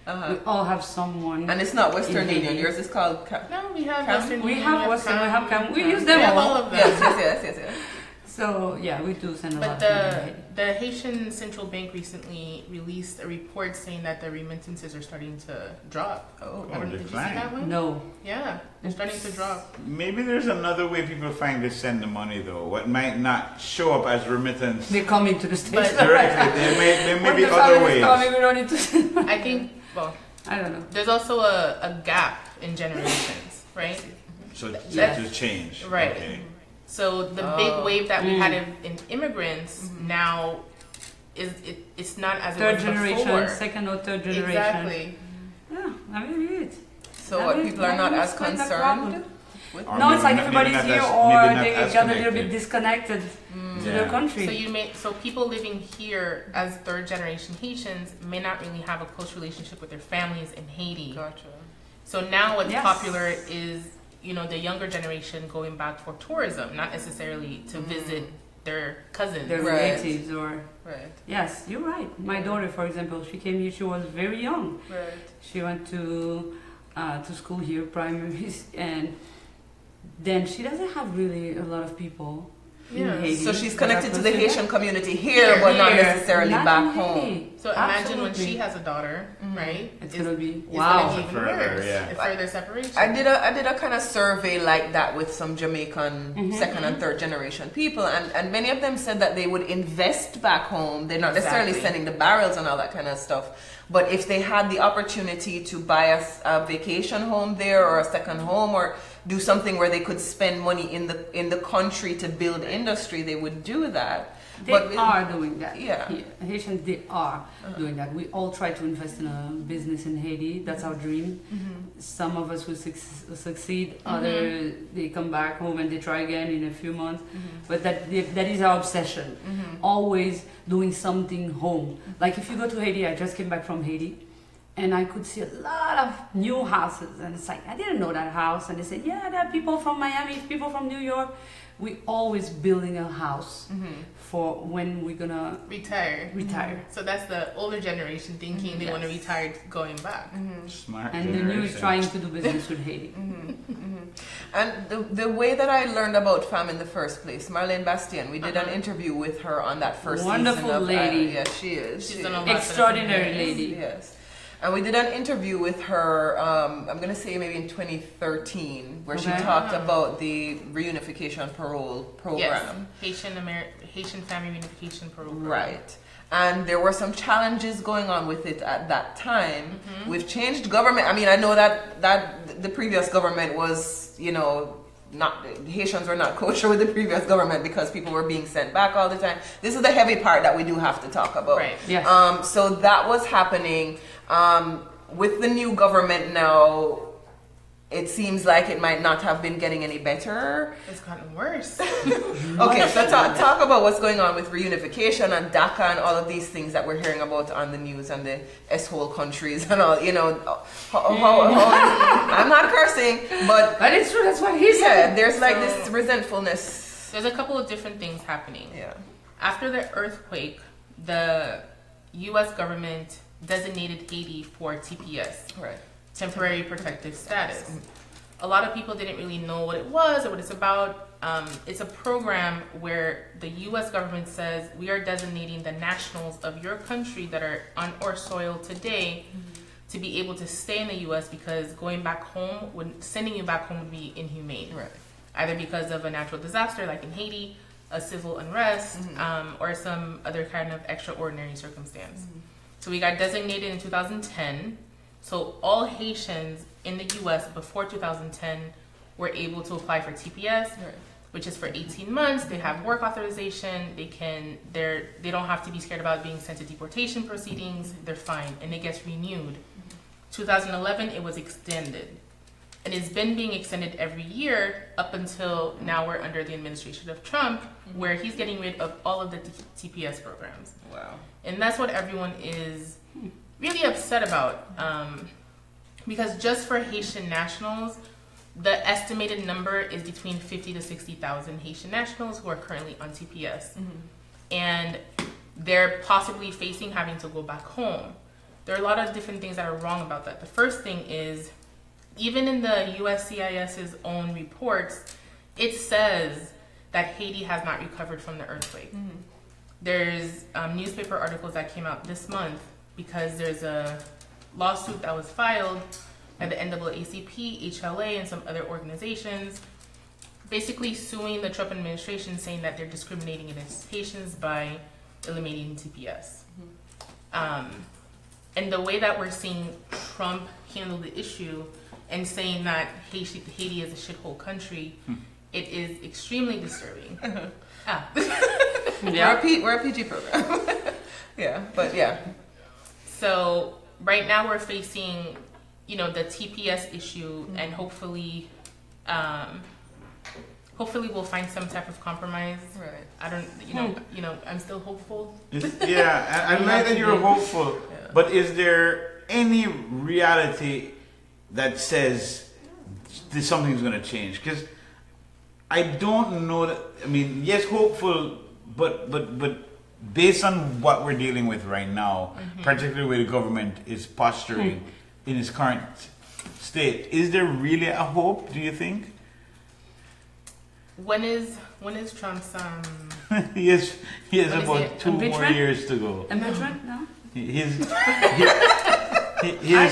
[SPEAKER 3] We all have someone.
[SPEAKER 1] And it's not Western
[SPEAKER 3] in
[SPEAKER 1] Union.
[SPEAKER 3] Haiti.
[SPEAKER 1] Yours is called
[SPEAKER 4] No, we have
[SPEAKER 1] Cam?
[SPEAKER 4] Western
[SPEAKER 3] We
[SPEAKER 4] Union,
[SPEAKER 3] have Western, we have Cam. We use
[SPEAKER 4] we
[SPEAKER 3] them
[SPEAKER 4] have
[SPEAKER 3] all.
[SPEAKER 4] all of them.
[SPEAKER 1] Yes.
[SPEAKER 3] So yeah, we do send a lot
[SPEAKER 4] But
[SPEAKER 3] of money.
[SPEAKER 4] the Haitian Central Bank recently released a report saying that the remittances are starting to drop.
[SPEAKER 1] Oh.
[SPEAKER 4] I don't know, did you see
[SPEAKER 2] decline.
[SPEAKER 4] that one?
[SPEAKER 3] No.
[SPEAKER 4] Yeah, they're starting to drop.
[SPEAKER 2] Maybe there's another way people find to send the money though. What might not show up as remittance
[SPEAKER 3] They're coming to the States.
[SPEAKER 4] But-
[SPEAKER 2] directly. There may
[SPEAKER 3] When
[SPEAKER 2] be
[SPEAKER 3] the
[SPEAKER 2] other
[SPEAKER 3] family
[SPEAKER 2] ways.
[SPEAKER 3] is coming, we don't need to.
[SPEAKER 4] I think, well,
[SPEAKER 3] I don't know.
[SPEAKER 4] there's also a gap in generations, right?
[SPEAKER 2] So
[SPEAKER 4] That's-
[SPEAKER 2] just change.
[SPEAKER 4] Right.
[SPEAKER 2] Okay.
[SPEAKER 4] So the big wave that we had in immigrants now it's not as
[SPEAKER 3] Third
[SPEAKER 4] it was
[SPEAKER 3] generation,
[SPEAKER 4] before.
[SPEAKER 3] second or third generation.
[SPEAKER 4] Exactly.
[SPEAKER 3] Yeah, I mean it.
[SPEAKER 1] So
[SPEAKER 3] I
[SPEAKER 1] what,
[SPEAKER 3] mean,
[SPEAKER 1] people are not
[SPEAKER 3] that's
[SPEAKER 1] as
[SPEAKER 3] quite the
[SPEAKER 1] concerned
[SPEAKER 3] problem.
[SPEAKER 1] with
[SPEAKER 2] Or
[SPEAKER 3] No, it's
[SPEAKER 2] maybe
[SPEAKER 3] like
[SPEAKER 2] not- maybe
[SPEAKER 3] everybody's
[SPEAKER 2] not
[SPEAKER 3] here,
[SPEAKER 2] as-
[SPEAKER 3] or
[SPEAKER 2] maybe not
[SPEAKER 3] they
[SPEAKER 2] as
[SPEAKER 3] got a little bit
[SPEAKER 2] connected.
[SPEAKER 3] disconnected to
[SPEAKER 2] Yeah.
[SPEAKER 3] their country.
[SPEAKER 4] So people living here as third generation Haitians may not really have a close relationship with their families in Haiti.
[SPEAKER 1] Gotcha.
[SPEAKER 4] So now what's
[SPEAKER 3] Yes.
[SPEAKER 4] popular is, the younger generation going back for tourism, not necessarily to visit their cousins.
[SPEAKER 3] Their
[SPEAKER 1] Right.
[SPEAKER 3] relatives or
[SPEAKER 1] Right.
[SPEAKER 3] yes, you're right. My daughter, for example, she came here. She was very young.
[SPEAKER 1] Right.
[SPEAKER 3] She went to school here, primary, and then she doesn't have really a lot of people
[SPEAKER 4] Yeah.
[SPEAKER 3] in Haiti.
[SPEAKER 1] So she's
[SPEAKER 3] that
[SPEAKER 1] connected
[SPEAKER 3] are
[SPEAKER 1] to the
[SPEAKER 3] close
[SPEAKER 1] Haitian community here, but not
[SPEAKER 3] Here,
[SPEAKER 1] necessarily
[SPEAKER 3] not
[SPEAKER 1] back
[SPEAKER 3] in
[SPEAKER 1] home.
[SPEAKER 3] Haiti.
[SPEAKER 4] So imagine when
[SPEAKER 3] Absolutely.
[SPEAKER 4] she has a daughter, right?
[SPEAKER 3] It's gonna be
[SPEAKER 4] It's
[SPEAKER 3] wow.
[SPEAKER 4] gonna be even
[SPEAKER 2] Further,
[SPEAKER 4] worse.
[SPEAKER 2] yeah.
[SPEAKER 4] A further separation.
[SPEAKER 1] I did a kind of survey like that with some Jamaican second and third generation people, and many of them said that they would invest back home. They're not necessarily
[SPEAKER 4] Exactly.
[SPEAKER 1] sending the barrels and all that kind of stuff, but if they had the opportunity to buy a vacation home there or a second home or do something where they could spend money in the country to build industry, they would do that.
[SPEAKER 3] They
[SPEAKER 1] But
[SPEAKER 3] are doing that.
[SPEAKER 1] Yeah.
[SPEAKER 3] Here. Haitians, they are doing that. We all try to invest in a business in Haiti. That's our dream. Some of us will succeed. Others, they come back home and they try again in a few months. But that is our obsession. Always doing something home. Like if you go to Haiti, I just came back from Haiti. And I could see a lot of new houses. And it's like, I didn't know that house. And they said, yeah, there are people from Miami, people from New York. We always building a house for when we're gonna
[SPEAKER 4] retire.
[SPEAKER 3] retire.
[SPEAKER 4] So that's the older generation thinking they want to
[SPEAKER 3] Yes.
[SPEAKER 4] retire going back.
[SPEAKER 2] Smart
[SPEAKER 3] And the new is
[SPEAKER 2] generation.
[SPEAKER 3] trying to do business with Haiti.
[SPEAKER 1] And the way that I learned about FAM in the first place, Marlene Bastien, we did an interview with her on that first
[SPEAKER 3] Wonderful
[SPEAKER 1] season of
[SPEAKER 3] lady.
[SPEAKER 1] Yes, she is.
[SPEAKER 4] She's
[SPEAKER 1] She
[SPEAKER 4] done a
[SPEAKER 1] is.
[SPEAKER 4] lot.
[SPEAKER 3] Extraordinary
[SPEAKER 1] Yes,
[SPEAKER 3] lady.
[SPEAKER 1] Yes. And we did an interview with her, I'm going to say maybe in 2013, where she
[SPEAKER 3] Okay.
[SPEAKER 1] talked about the reunification parole
[SPEAKER 4] Yes,
[SPEAKER 1] program.
[SPEAKER 4] Haitian Family Reunification Program.
[SPEAKER 1] Right. And there were some challenges going on with it at that time. We've changed government. I mean, I know that the previous government was, not Haitians were not kosher with the previous government because people were being sent back all the time. This is the heavy part that we do have to talk about.
[SPEAKER 4] Right.
[SPEAKER 3] Yes.
[SPEAKER 1] So that was happening. With the new government now, it seems like it might not have been getting any better.
[SPEAKER 4] It's gotten worse.
[SPEAKER 1] Okay, so talk about what's going on with reunification and DACA and all of these things that we're hearing about on the news and the S-hole countries and all, I'm not cursing, but
[SPEAKER 3] But it's true, that's what he
[SPEAKER 1] yeah,
[SPEAKER 3] said.
[SPEAKER 1] there's like
[SPEAKER 4] So-
[SPEAKER 1] this resentfulness.
[SPEAKER 4] There's a couple of different things happening.
[SPEAKER 1] Yeah.
[SPEAKER 4] After the earthquake, the U.S. government designated Haiti for TPS,
[SPEAKER 1] Right.
[SPEAKER 4] temporary protective status. A lot of people didn't really know what it was or what it's about. It's a program where the U.S. government says we are designating the nationals of your country that are on our soil today to be able to stay in the U.S. because going back home, sending you back home would be inhumane.
[SPEAKER 1] Right.
[SPEAKER 4] Either because of a natural disaster like in Haiti, a civil unrest, or some other kind of extraordinary circumstance. So we got designated in 2010. So all Haitians in the U.S. before 2010 were able to apply for TPS, which is for 18 months. They have work authorization. They don't have to be scared about being sent to deportation proceedings. They're fine, and it gets renewed. 2011, it was extended. And it's been being extended every year up until now we're under the administration of Trump, where he's getting rid of all of the TPS programs.
[SPEAKER 1] Wow.
[SPEAKER 4] And that's what everyone is really upset about. Because just for Haitian nationals, the estimated number is between 50 to 60,000 Haitian nationals who are currently on TPS. And they're possibly facing having to go back home. There are a lot of different things that are wrong about that. The first thing is, even in the USCIS's own reports, it says that Haiti has not recovered from the earthquake. There's newspaper articles that came out this month because there's a lawsuit that was filed by the NAACP, HLA, and some other organizations, basically suing the Trump administration, saying that they're discriminating against Haitians by eliminating TPS. And the way that we're seeing Trump handle the issue and saying that Haiti is a shithole country, it is extremely disturbing.
[SPEAKER 1] We're a PG program. Yeah, but yeah.
[SPEAKER 4] So right now we're facing, the TPS issue, and hopefully we'll find some type of compromise.
[SPEAKER 1] Right.
[SPEAKER 4] I don't, I'm still hopeful.
[SPEAKER 2] Yeah, I like that you're hopeful.
[SPEAKER 1] Yeah.
[SPEAKER 2] But is there any reality that says something's going to change? Because I don't know that. I mean, yes, hopeful, but based on what we're dealing with right now, particularly where the government is posturing in its current state, is there really a hope? Do you think?
[SPEAKER 4] When is Trump's
[SPEAKER 2] he has
[SPEAKER 4] What
[SPEAKER 2] about
[SPEAKER 4] is it?
[SPEAKER 2] 2 more
[SPEAKER 3] Impeachment?
[SPEAKER 2] years to go.
[SPEAKER 3] Impeachment? No?
[SPEAKER 2] He has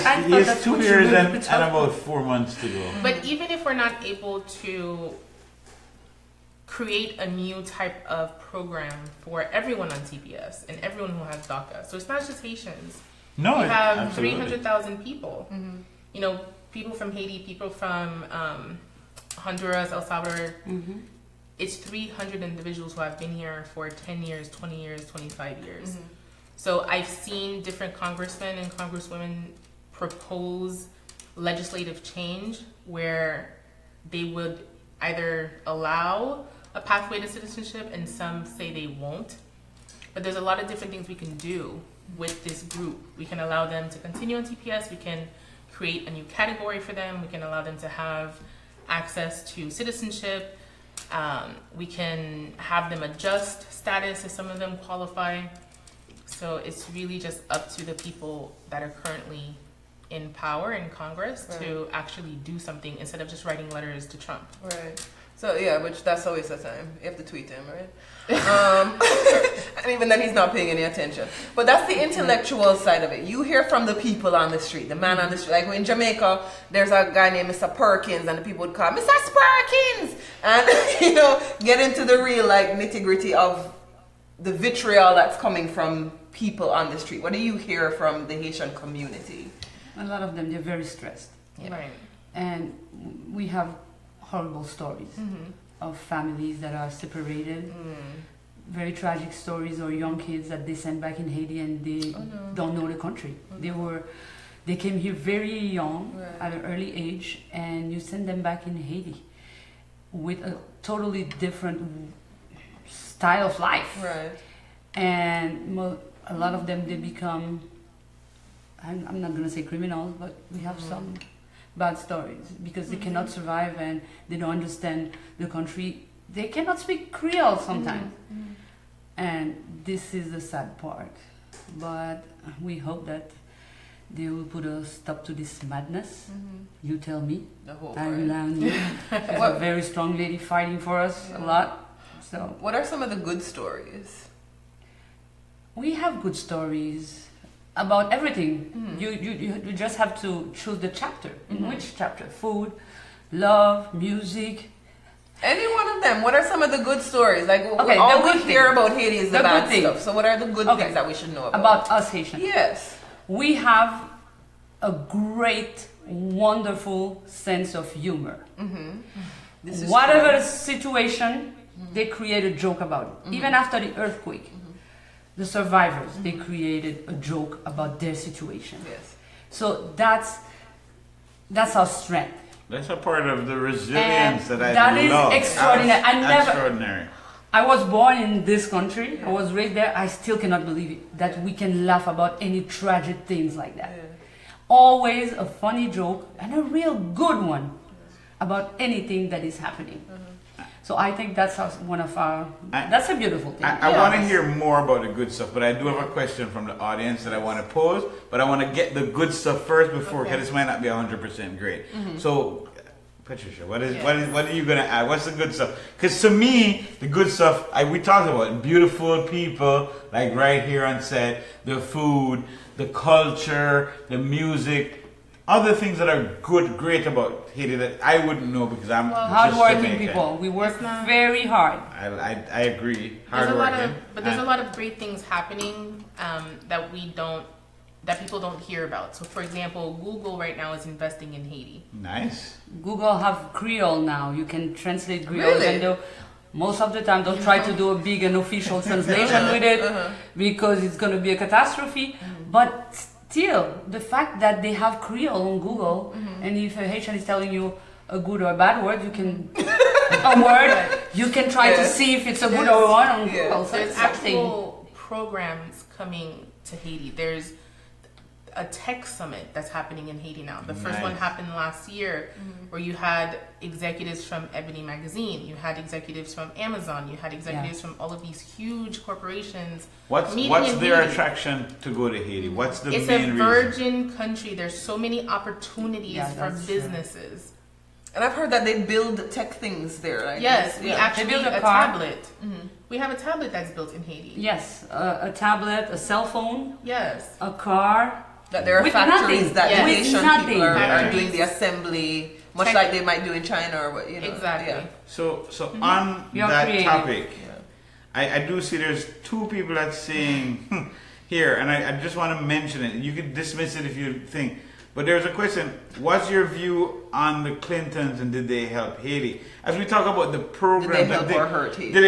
[SPEAKER 3] I thought that's
[SPEAKER 2] 2
[SPEAKER 3] what you
[SPEAKER 2] years
[SPEAKER 3] meant
[SPEAKER 2] and
[SPEAKER 3] with Trump.
[SPEAKER 2] about 4 months to go.
[SPEAKER 4] But even if we're not able to create a new type of program for everyone on TPS and everyone who has DACA, so it's not just Haitians.
[SPEAKER 2] No,
[SPEAKER 4] We have
[SPEAKER 2] absolutely.
[SPEAKER 4] 300,000 people. People from Haiti, people from Honduras, El Salvador. It's 300 individuals who have been here for 10 years, 20 years, 25 years. So I've seen different congressmen and congresswomen propose legislative change where they would either allow a pathway to citizenship, and some say they won't. But there's a lot of different things we can do with this group. We can allow them to continue on TPS. We can create a new category for them. We can allow them to have access to citizenship. We can have them adjust status if some of them qualify. So it's really just up to the people that are currently in power in Congress to actually do something instead of just writing letters to Trump.
[SPEAKER 1] Right. So yeah, which that's always the time. You have to tweet him, right? And even then he's not paying any attention. But that's the intellectual side of it. You hear from the people on the street, the man on the street. Like in Jamaica, there's a guy named Mr. Perkins, and the people would call Mr. Sparkins, and get into the real nitty gritty of the vitriol that's coming from people on the street. What do you hear from the Haitian community?
[SPEAKER 3] A lot of them, they're very stressed.
[SPEAKER 4] Right.
[SPEAKER 3] And we have horrible stories of families that are separated. Very tragic stories, or young kids that they send back in Haiti and they don't know the country. They came here very young, at an early age, and you send them back in Haiti with a totally different style of life.
[SPEAKER 1] Right.
[SPEAKER 3] And a lot of them, they become, I'm not going to say criminals, but we have some bad stories because they cannot survive and they don't understand the country. They cannot speak Creole sometimes. And this is the sad part. But we hope that they will put a stop to this madness. You tell me.
[SPEAKER 1] The whole
[SPEAKER 3] I rely on you. She's a very strong lady fighting for us a lot. So
[SPEAKER 1] What are some of the good stories?
[SPEAKER 3] we have good stories about everything. You just have to choose the chapter. In which chapter? Food, love, music.
[SPEAKER 1] Any one of them. What are some of the good stories?
[SPEAKER 3] Okay,
[SPEAKER 1] all
[SPEAKER 3] the
[SPEAKER 1] we
[SPEAKER 3] good
[SPEAKER 1] hear
[SPEAKER 3] things.
[SPEAKER 1] about Haiti is the
[SPEAKER 3] The
[SPEAKER 1] bad
[SPEAKER 3] good things.
[SPEAKER 1] stuff. So what are the good
[SPEAKER 3] Okay.
[SPEAKER 1] things that we should know about?
[SPEAKER 3] About us Haitians.
[SPEAKER 1] Yes.
[SPEAKER 3] We have a great, wonderful sense of humor.
[SPEAKER 1] This is
[SPEAKER 3] Whatever
[SPEAKER 1] true.
[SPEAKER 3] the situation, they create a joke about it. Even after the earthquake, the survivors, they created a joke about their situation.
[SPEAKER 1] Yes.
[SPEAKER 3] So that's our strength.
[SPEAKER 2] That's a part of the resilience
[SPEAKER 3] And
[SPEAKER 2] that I
[SPEAKER 3] that is
[SPEAKER 2] love.
[SPEAKER 3] extraordinary. I never-
[SPEAKER 2] Extraordinary.
[SPEAKER 3] I was born in this country. I was raised there. I still cannot believe it that we can laugh about any tragic things like that. Always a funny joke and a real good one about anything that is happening. So I think that's that's a beautiful thing.
[SPEAKER 2] I want to hear more about the good stuff, but I do have a question from the audience that I want to pose, but I want to get the good stuff first before, because this might not be 100% great. So Patricia, what are you gonna add? What's the good stuff? Because to me, the good stuff we talked about beautiful people like right here on set, the food, the culture, the music, other things that are great about Haiti that I wouldn't know because I'm
[SPEAKER 3] hardworking
[SPEAKER 2] just
[SPEAKER 3] people. We work very hard.
[SPEAKER 2] I agree.
[SPEAKER 4] There's
[SPEAKER 2] Hardworking.
[SPEAKER 4] there's a lot of great things happening that people don't hear about. So, for example, Google right now is investing in Haiti.
[SPEAKER 2] Nice.
[SPEAKER 3] Google have Creole now. You can translate Creole,
[SPEAKER 1] Really?
[SPEAKER 3] and most of the time they'll try to do a big and official translation with it because it's going to be a catastrophe. But still, the fact that they have Creole on Google, and if a Haitian is telling you a good or a bad word, you can you can try to see if it's a good or one on Google. So
[SPEAKER 4] There's
[SPEAKER 3] it's something.
[SPEAKER 4] actual programs coming to Haiti. There's a tech summit that's happening in Haiti now. The first one happened last year, where you had executives from Ebony Magazine, you had executives from Amazon, you had executives from all of these huge corporations.
[SPEAKER 2] What's their attraction to go to Haiti? What's the
[SPEAKER 4] It's
[SPEAKER 2] main
[SPEAKER 4] a
[SPEAKER 2] reason?
[SPEAKER 4] virgin country. There's so many opportunities for
[SPEAKER 3] that's true.
[SPEAKER 4] businesses.
[SPEAKER 1] And I've heard that they build tech things there. Like
[SPEAKER 4] Yes,
[SPEAKER 1] this.
[SPEAKER 4] we
[SPEAKER 1] Yeah.
[SPEAKER 4] actually
[SPEAKER 3] They build a
[SPEAKER 4] a
[SPEAKER 3] car.
[SPEAKER 4] tablet. We have a tablet that's built in Haiti.
[SPEAKER 3] Yes, a tablet, a cell phone,
[SPEAKER 4] Yes.
[SPEAKER 3] a car.
[SPEAKER 1] That there are
[SPEAKER 3] With
[SPEAKER 1] factories
[SPEAKER 3] nothing.
[SPEAKER 1] that
[SPEAKER 4] Yes.
[SPEAKER 1] the
[SPEAKER 3] With
[SPEAKER 1] Haitian
[SPEAKER 3] nothing.
[SPEAKER 1] people are
[SPEAKER 4] Factories.
[SPEAKER 1] doing the assembly, much
[SPEAKER 4] Tech-
[SPEAKER 1] like they might do in China or what,
[SPEAKER 4] Exactly.
[SPEAKER 1] Yeah.
[SPEAKER 2] So on
[SPEAKER 3] You're
[SPEAKER 2] that
[SPEAKER 3] creative.
[SPEAKER 2] topic, I do see there's two people that's saying here, and I just want to mention it. You can dismiss it if you think, but there's a question: what's your view on the Clintons and did they help Haiti? As we talk about the program,
[SPEAKER 1] Did they help or hurt Haiti?
[SPEAKER 2] Did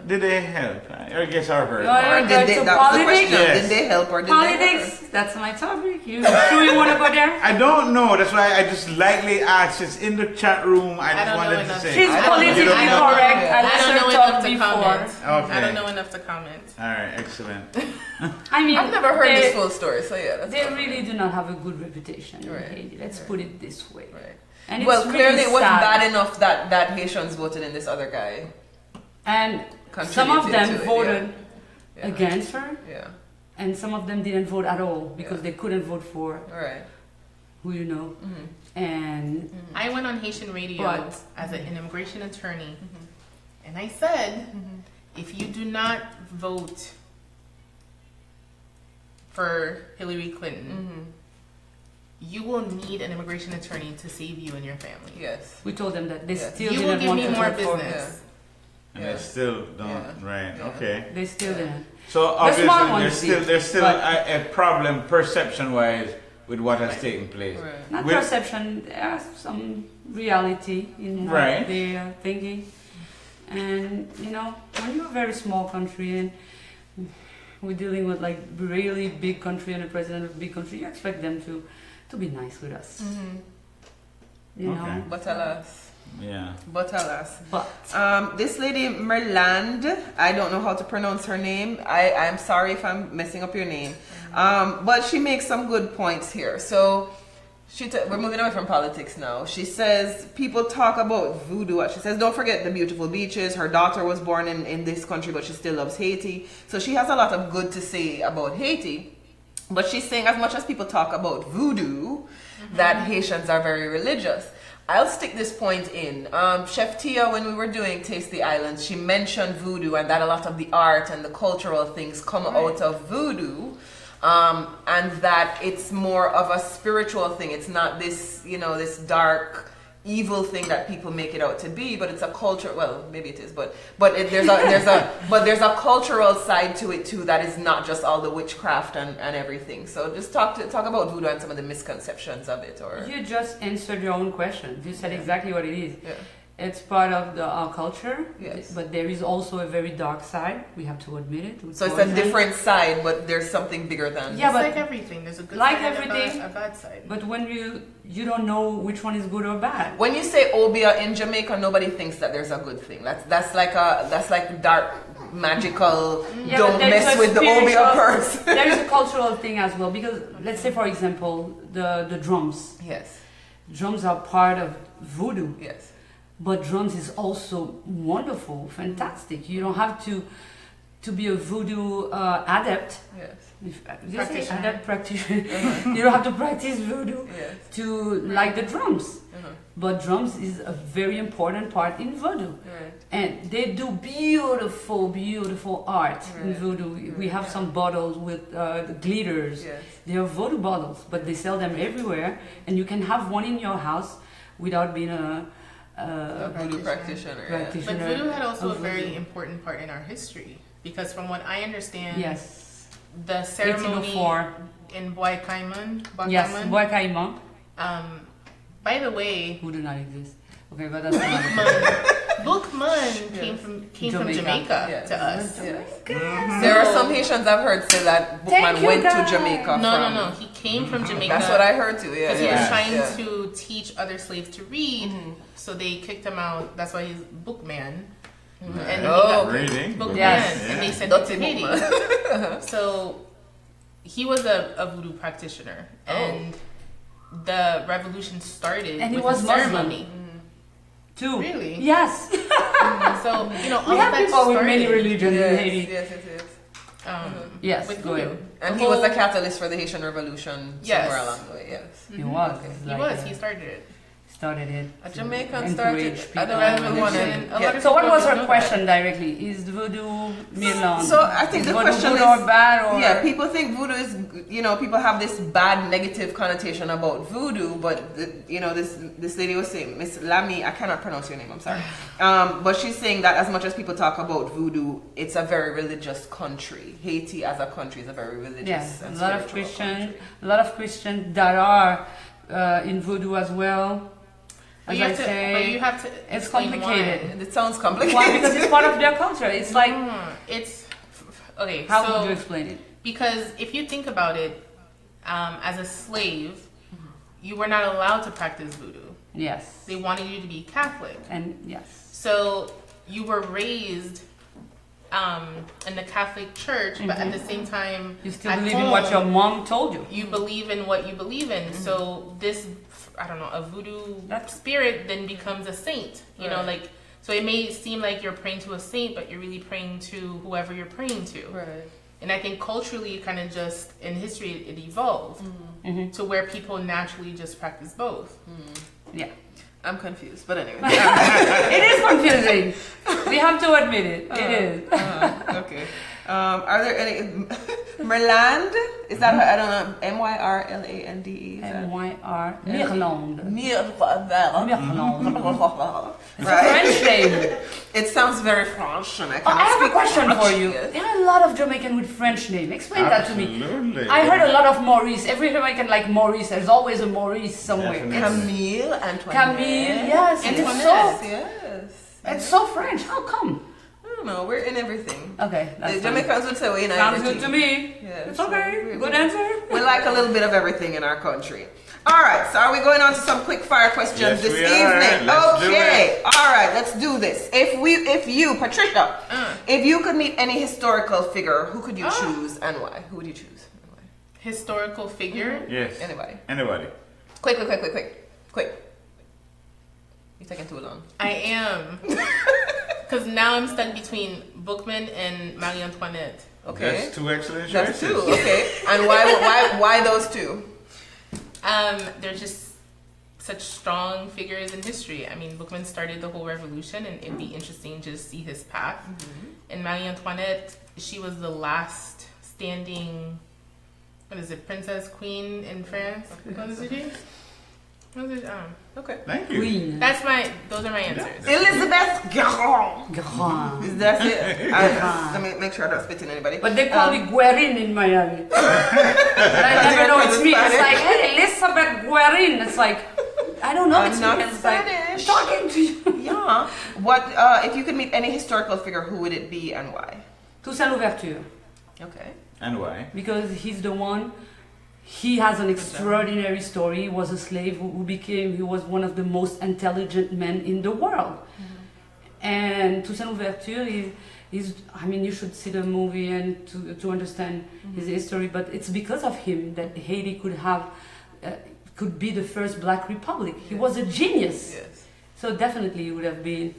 [SPEAKER 2] did they help? I guess or hurt.
[SPEAKER 3] Yeah.
[SPEAKER 1] Or did they,
[SPEAKER 3] So
[SPEAKER 1] that's the
[SPEAKER 3] politics?
[SPEAKER 1] question.
[SPEAKER 2] Yes.
[SPEAKER 1] Did they help or did they hurt?
[SPEAKER 3] Politics, that's my topic. You sure you want to go there?
[SPEAKER 2] I don't know. That's why I just lightly asked. It's in the chat room. I just
[SPEAKER 4] don't know
[SPEAKER 2] wanted to
[SPEAKER 4] enough.
[SPEAKER 2] say.
[SPEAKER 3] She's
[SPEAKER 1] I don't-
[SPEAKER 3] politically
[SPEAKER 1] I don't know.
[SPEAKER 3] correct.
[SPEAKER 1] Yeah.
[SPEAKER 3] I
[SPEAKER 4] I don't know
[SPEAKER 3] talk
[SPEAKER 4] enough to
[SPEAKER 3] before.
[SPEAKER 4] comment.
[SPEAKER 2] Okay.
[SPEAKER 4] I don't know enough to comment.
[SPEAKER 2] All right, excellent.
[SPEAKER 3] I mean,
[SPEAKER 1] I've never heard
[SPEAKER 3] they,
[SPEAKER 1] this full story, so yeah. That's
[SPEAKER 3] They
[SPEAKER 1] fine.
[SPEAKER 3] really do not have a good reputation in
[SPEAKER 1] Right.
[SPEAKER 3] Haiti. Let's put it this way.
[SPEAKER 1] Right.
[SPEAKER 3] And it's
[SPEAKER 1] Well,
[SPEAKER 3] really
[SPEAKER 1] clearly it wasn't
[SPEAKER 3] sad.
[SPEAKER 1] bad enough that Haitians voted in this other guy.
[SPEAKER 3] And some of
[SPEAKER 1] Contributed
[SPEAKER 3] them
[SPEAKER 1] to it,
[SPEAKER 3] voted
[SPEAKER 1] Yeah.
[SPEAKER 3] against her,
[SPEAKER 1] Yeah.
[SPEAKER 3] and some of them didn't vote at all because
[SPEAKER 1] Yeah.
[SPEAKER 3] they couldn't vote for
[SPEAKER 1] All right.
[SPEAKER 3] who you know. And
[SPEAKER 4] I went on Haitian radio
[SPEAKER 3] But-
[SPEAKER 4] as an immigration attorney, and I said, if you do not vote for Hillary Clinton, you will need an immigration attorney to save you and your family.
[SPEAKER 1] Yes.
[SPEAKER 3] we told them that they
[SPEAKER 1] Yeah.
[SPEAKER 3] still
[SPEAKER 4] You will
[SPEAKER 3] didn't
[SPEAKER 4] give
[SPEAKER 3] want
[SPEAKER 4] me
[SPEAKER 3] to
[SPEAKER 4] more
[SPEAKER 3] vote for her.
[SPEAKER 4] business.
[SPEAKER 2] And
[SPEAKER 1] Yeah.
[SPEAKER 2] they still don't.
[SPEAKER 1] Yeah.
[SPEAKER 2] Right.
[SPEAKER 1] Yeah.
[SPEAKER 2] Okay.
[SPEAKER 3] They still didn't.
[SPEAKER 2] So
[SPEAKER 3] smart
[SPEAKER 2] obviously
[SPEAKER 3] ones did,
[SPEAKER 2] there's still
[SPEAKER 3] but-
[SPEAKER 2] a problem perception-wise with what has taken place.
[SPEAKER 1] Right.
[SPEAKER 3] Not
[SPEAKER 2] With-
[SPEAKER 3] perception, there's some reality in what
[SPEAKER 2] Right.
[SPEAKER 3] they are thinking. And you know, when you're a very small country and we're dealing with like really big country and a president of a big country, you expect them to be nice with us. You
[SPEAKER 2] Okay.
[SPEAKER 3] know?
[SPEAKER 1] But alas.
[SPEAKER 2] Yeah.
[SPEAKER 1] But alas.
[SPEAKER 3] But
[SPEAKER 1] This lady Merland, I don't know how to pronounce her name. I'm sorry if I'm messing up your name. But she makes some good points here. So we're moving away from politics now. She says people talk about voodoo. She says don't forget the beautiful beaches. Her daughter was born in this country, but she still loves Haiti. So she has a lot of good to say about Haiti. But she's saying as much as people talk about voodoo, that Haitians are very religious. I'll stick this point in. Chef Tia, when we were doing Taste the Islands, she mentioned voodoo and that a lot of the art and the cultural things come out of voodoo. And that it's more of a spiritual thing. It's not this, this dark, evil thing that people make it out to be, but it's a culture. Well, maybe it is, but there's a cultural side to it too that is not just all the witchcraft and everything. So just talk about voodoo and some of the misconceptions of it, or
[SPEAKER 3] you just answered your own question. You said exactly what it is.
[SPEAKER 1] yeah.
[SPEAKER 3] It's part of our culture,
[SPEAKER 1] Yes.
[SPEAKER 3] but there is also a very dark side. We have to admit it. with
[SPEAKER 1] So it's a
[SPEAKER 3] poison.
[SPEAKER 1] different side, but there's something bigger than.
[SPEAKER 3] Yeah,
[SPEAKER 4] It's
[SPEAKER 3] but
[SPEAKER 4] like everything. There's a good
[SPEAKER 3] like
[SPEAKER 4] side
[SPEAKER 3] everything-
[SPEAKER 4] and a bad side.
[SPEAKER 3] But when you don't know which one is good or bad.
[SPEAKER 1] When you say obia in Jamaica, nobody thinks that there's a good thing. That's like dark, magical.
[SPEAKER 3] Yeah,
[SPEAKER 1] don't
[SPEAKER 3] but there's
[SPEAKER 1] mess
[SPEAKER 3] a
[SPEAKER 1] with the
[SPEAKER 3] spiritual-
[SPEAKER 1] obia person.
[SPEAKER 3] There is a cultural thing as well because let's say for example the drums.
[SPEAKER 1] Yes,
[SPEAKER 3] Drums are part of voodoo,
[SPEAKER 1] yes.
[SPEAKER 3] but drums is also wonderful, fantastic. You don't have to be a voodoo adept.
[SPEAKER 1] Yes.
[SPEAKER 3] Did you say
[SPEAKER 4] Practitioner.
[SPEAKER 3] adept practitioner? You don't have to practice voodoo
[SPEAKER 1] Yes.
[SPEAKER 3] to like the drums. but drums is a very important part in voodoo. And they do beautiful art in voodoo. We have some bottles with the glitters. They are voodoo bottles, but they sell them everywhere, and you can have one in your house without being a
[SPEAKER 1] voodoo practitioner.
[SPEAKER 4] But voodoo had also a very important part in our history, because from what I understand, the ceremony
[SPEAKER 3] 1804.
[SPEAKER 4] in Bois Caiman.
[SPEAKER 3] Yes, Bois Caiman.
[SPEAKER 4] By the way,
[SPEAKER 3] Who do not exist. Okay, but that's
[SPEAKER 4] Bookman came from Jamaica to us.
[SPEAKER 1] There are some Haitians I've heard say that Bookman went to Jamaica.
[SPEAKER 4] No. He came from Jamaica.
[SPEAKER 1] That's what I heard too.
[SPEAKER 4] Because he was trying to teach other slaves to read, so they kicked him out. That's why he's Bookman. And he got
[SPEAKER 2] reading.
[SPEAKER 4] Bookman, and they sent him to Haiti. So he was a voodoo practitioner, and the revolution started
[SPEAKER 3] And he
[SPEAKER 4] with
[SPEAKER 3] was
[SPEAKER 4] a
[SPEAKER 3] Muslim.
[SPEAKER 4] ceremony.
[SPEAKER 3] Too.
[SPEAKER 4] Really?
[SPEAKER 3] Yes.
[SPEAKER 4] So, all
[SPEAKER 3] We
[SPEAKER 4] of
[SPEAKER 3] have
[SPEAKER 4] that
[SPEAKER 3] people with
[SPEAKER 4] started,
[SPEAKER 3] many religions in Haiti.
[SPEAKER 1] Yes.
[SPEAKER 4] with
[SPEAKER 3] go ahead.
[SPEAKER 4] voodoo.
[SPEAKER 1] And
[SPEAKER 4] The
[SPEAKER 1] he was
[SPEAKER 4] whole-
[SPEAKER 1] a catalyst for the Haitian Revolution somewhere along the way. Yes.
[SPEAKER 3] He was.
[SPEAKER 4] He started it.
[SPEAKER 3] Started it.
[SPEAKER 1] A Jamaican
[SPEAKER 3] Encourage
[SPEAKER 1] started. I
[SPEAKER 3] people.
[SPEAKER 1] don't even want
[SPEAKER 4] And a lot
[SPEAKER 1] to.
[SPEAKER 4] of
[SPEAKER 3] So what
[SPEAKER 4] people
[SPEAKER 3] was
[SPEAKER 4] don't
[SPEAKER 3] her
[SPEAKER 4] know
[SPEAKER 3] question directly? Is voodoo Mirland?
[SPEAKER 1] So I think
[SPEAKER 3] is
[SPEAKER 1] the
[SPEAKER 3] voodoo
[SPEAKER 1] question
[SPEAKER 3] good
[SPEAKER 1] is,
[SPEAKER 3] or bad or
[SPEAKER 1] people think voodoo is, people have this bad negative connotation about voodoo, but this lady was saying, Miss Lamy, I cannot pronounce your name, I'm sorry, but she's saying that as much as people talk about voodoo, it's a very religious country. Haiti as a country is a very religious
[SPEAKER 3] yes,
[SPEAKER 1] and
[SPEAKER 3] a lot of
[SPEAKER 1] spiritual
[SPEAKER 3] Christians,
[SPEAKER 1] country.
[SPEAKER 3] a lot of Christians that are in voodoo as well.
[SPEAKER 4] But
[SPEAKER 3] As
[SPEAKER 4] you
[SPEAKER 3] I
[SPEAKER 4] have to,
[SPEAKER 3] say,
[SPEAKER 4] but you have to
[SPEAKER 3] it's
[SPEAKER 4] explain
[SPEAKER 3] complicated.
[SPEAKER 1] It sounds complicated.
[SPEAKER 3] Why? Because it's part of their culture. It's like,
[SPEAKER 4] It's okay.
[SPEAKER 3] how
[SPEAKER 4] so,
[SPEAKER 3] would you explain it?
[SPEAKER 4] Because if you think about it, as a slave, you were not allowed to practice voodoo.
[SPEAKER 3] Yes.
[SPEAKER 4] They wanted you to be Catholic.
[SPEAKER 3] And yes.
[SPEAKER 4] So you were raised in the Catholic Church, but at the same time,
[SPEAKER 3] You still
[SPEAKER 4] at
[SPEAKER 3] believe in what
[SPEAKER 4] home,
[SPEAKER 3] your mom told you.
[SPEAKER 4] you believe in what you believe in. So this, I don't know, a voodoo spirit then becomes a saint. You know, like, so it may seem like you're praying to a saint, but you're really praying to whoever you're praying to.
[SPEAKER 1] Right.
[SPEAKER 4] And I think culturally, it kind of just, in history, it evolved to where people naturally just practice both.
[SPEAKER 3] Yeah.
[SPEAKER 1] I'm confused, but anyway.
[SPEAKER 3] It is confusing. We have to admit it. It is.
[SPEAKER 1] Okay. Are there any Mirland? Is that I don't know? Myrlande.
[SPEAKER 3] M-Y-R. Mirland.
[SPEAKER 1] Mirland.
[SPEAKER 3] It's a French name.
[SPEAKER 1] It sounds very French, and I
[SPEAKER 3] I
[SPEAKER 1] cannot
[SPEAKER 3] have a
[SPEAKER 1] speak
[SPEAKER 3] question
[SPEAKER 1] French.
[SPEAKER 3] for you.
[SPEAKER 1] Yes.
[SPEAKER 3] There are a lot of Jamaican with French name. Explain that to me.
[SPEAKER 2] Absolutely.
[SPEAKER 3] I heard a lot of Maurice. Every Jamaican like Maurice. There's always a Maurice somewhere.
[SPEAKER 2] Definitely.
[SPEAKER 1] Camille, Antoinette.
[SPEAKER 3] Camille, yes. And
[SPEAKER 1] Yes.
[SPEAKER 3] it's so French. How come?
[SPEAKER 1] I don't know. We're in everything.
[SPEAKER 3] Okay, that's
[SPEAKER 1] The
[SPEAKER 3] fine.
[SPEAKER 1] Jamaicans would say we're in
[SPEAKER 3] Sounds
[SPEAKER 1] everything.
[SPEAKER 3] good to me.
[SPEAKER 1] Yeah,
[SPEAKER 3] It's
[SPEAKER 1] so
[SPEAKER 3] okay. Good answer.
[SPEAKER 1] We like a little bit of everything in our country. All right, so are we going on to some quick fire questions
[SPEAKER 2] Yes,
[SPEAKER 1] this
[SPEAKER 2] we are.
[SPEAKER 1] evening?
[SPEAKER 2] Let's do
[SPEAKER 1] Okay, all right, let's do this. If you, Patricia, if you could meet any historical figure, who could you choose and why? Who would you choose? And why?
[SPEAKER 4] Historical figure.
[SPEAKER 2] Yes.
[SPEAKER 1] Anybody?
[SPEAKER 2] Anybody.
[SPEAKER 1] Quick. You're taking too long.
[SPEAKER 4] I am. Because now I'm stuck between Bookman and Marie Antoinette.
[SPEAKER 1] Okay,
[SPEAKER 2] That's two excellent
[SPEAKER 1] that's
[SPEAKER 2] choices.
[SPEAKER 1] two. Okay, and why those two?
[SPEAKER 4] They're just such strong figures in history. I mean, Bookman started the whole revolution, and it'd be interesting to see his path. And Marie Antoinette, she was the last standing, princess queen in France. What is it?
[SPEAKER 1] Okay.
[SPEAKER 2] Thank you.
[SPEAKER 3] Queen.
[SPEAKER 4] Those are my answers.
[SPEAKER 1] Elizabeth Guerin.
[SPEAKER 3] Grand.
[SPEAKER 1] Is that it? Let me make sure I don't spit in anybody.
[SPEAKER 3] But they call me Guerin in Miami. I never know it's me. It's like, hey, Elizabeth Guerin. It's like, I don't know.
[SPEAKER 1] I'm
[SPEAKER 3] It's
[SPEAKER 1] not
[SPEAKER 3] me. It's like,
[SPEAKER 1] Spanish.
[SPEAKER 3] talking to you.
[SPEAKER 1] Yeah. What if you could meet any historical figure, who would it be and why?
[SPEAKER 3] Toussaint Louverture.
[SPEAKER 1] Okay.
[SPEAKER 2] And why?
[SPEAKER 3] Because he's the one. He has an extraordinary story. He was a slave he was one of the most intelligent men in the world. And Toussaint Louverture is, I mean, you should see the movie and to understand his history, but it's because of him that Haiti could be the first black republic. He was a genius.
[SPEAKER 1] Yes.
[SPEAKER 3] So definitely it would have been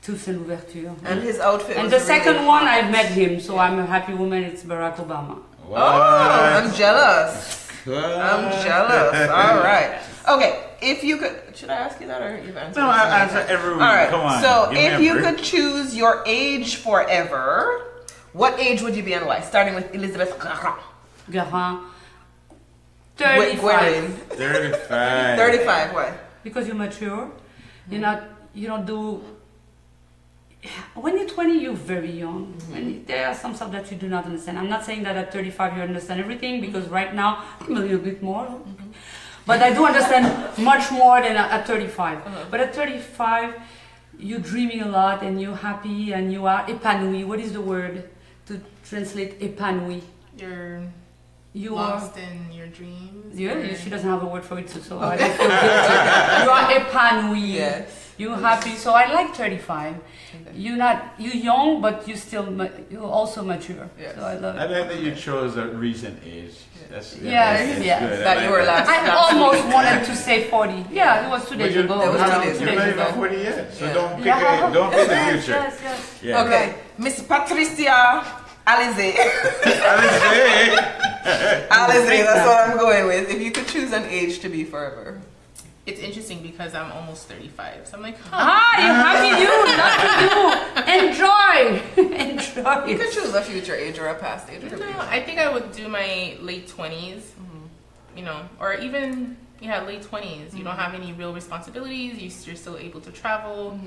[SPEAKER 3] Toussaint Louverture.
[SPEAKER 1] And his outfit.
[SPEAKER 3] And
[SPEAKER 1] was
[SPEAKER 3] the second
[SPEAKER 1] really
[SPEAKER 3] one,
[SPEAKER 1] hot.
[SPEAKER 3] I've met him, so I'm a happy woman. It's Barack Obama.
[SPEAKER 1] Oh, I'm jealous. I'm jealous. All right. Okay, if you could, should I ask you that or you've answered?
[SPEAKER 2] No, I answer every week.
[SPEAKER 1] All right.
[SPEAKER 2] Come on.
[SPEAKER 1] So
[SPEAKER 2] give me
[SPEAKER 1] if
[SPEAKER 2] a
[SPEAKER 1] you
[SPEAKER 2] break.
[SPEAKER 1] could choose your age forever, what age would you be and why? Starting with Elizabeth.
[SPEAKER 3] Guerin. 35.
[SPEAKER 1] Guerin.
[SPEAKER 2] 35.
[SPEAKER 1] 35. Why?
[SPEAKER 3] Because you're mature. You don't do. When you're 20, you're very young. And there are some stuff that you do not understand. I'm not saying that at 35 you understand everything, because right now I'm a little bit more. But I do understand much more than at 35. But at 35, you're dreaming a lot and you're happy and you are épanoui. What is the word to translate épanoui?
[SPEAKER 4] You're lost in your dreams.
[SPEAKER 3] Yeah, she doesn't have a word for it, so I don't feel guilty. You are épanoui.
[SPEAKER 1] Yes.
[SPEAKER 3] You're happy. So I like 35. You're young, but you're also mature.
[SPEAKER 1] Yes.
[SPEAKER 3] So I love
[SPEAKER 2] I
[SPEAKER 3] it.
[SPEAKER 2] like that you chose a recent age. That's
[SPEAKER 3] Yes,
[SPEAKER 2] that's
[SPEAKER 3] yes.
[SPEAKER 2] good.
[SPEAKER 1] That
[SPEAKER 2] I
[SPEAKER 1] you
[SPEAKER 2] like
[SPEAKER 1] were
[SPEAKER 2] that.
[SPEAKER 1] last.
[SPEAKER 3] I almost wanted to say 40. Yeah, it was 2
[SPEAKER 2] But
[SPEAKER 3] days
[SPEAKER 2] you-
[SPEAKER 3] ago.
[SPEAKER 1] That was 2
[SPEAKER 3] No,
[SPEAKER 1] days
[SPEAKER 3] two
[SPEAKER 2] You're
[SPEAKER 1] ago.
[SPEAKER 2] not
[SPEAKER 3] days
[SPEAKER 2] even
[SPEAKER 3] ago.
[SPEAKER 2] 40 yet, so
[SPEAKER 1] Yeah.
[SPEAKER 2] don't pick the
[SPEAKER 3] Yes,
[SPEAKER 2] future.
[SPEAKER 3] yes.
[SPEAKER 2] Yeah.
[SPEAKER 1] Okay, Miss Particia Elizee. Elizee, that's what I'm going with. If you could choose an age to be forever.
[SPEAKER 4] It's interesting because I'm almost 35, so I'm like,
[SPEAKER 3] You happy you, lucky you. Enjoy. Enjoy
[SPEAKER 1] You could
[SPEAKER 3] it.
[SPEAKER 1] choose a future age or a past age.
[SPEAKER 4] no, I think I would do my late 20s, or even late 20s. You don't have any real responsibilities. You're still able to travel.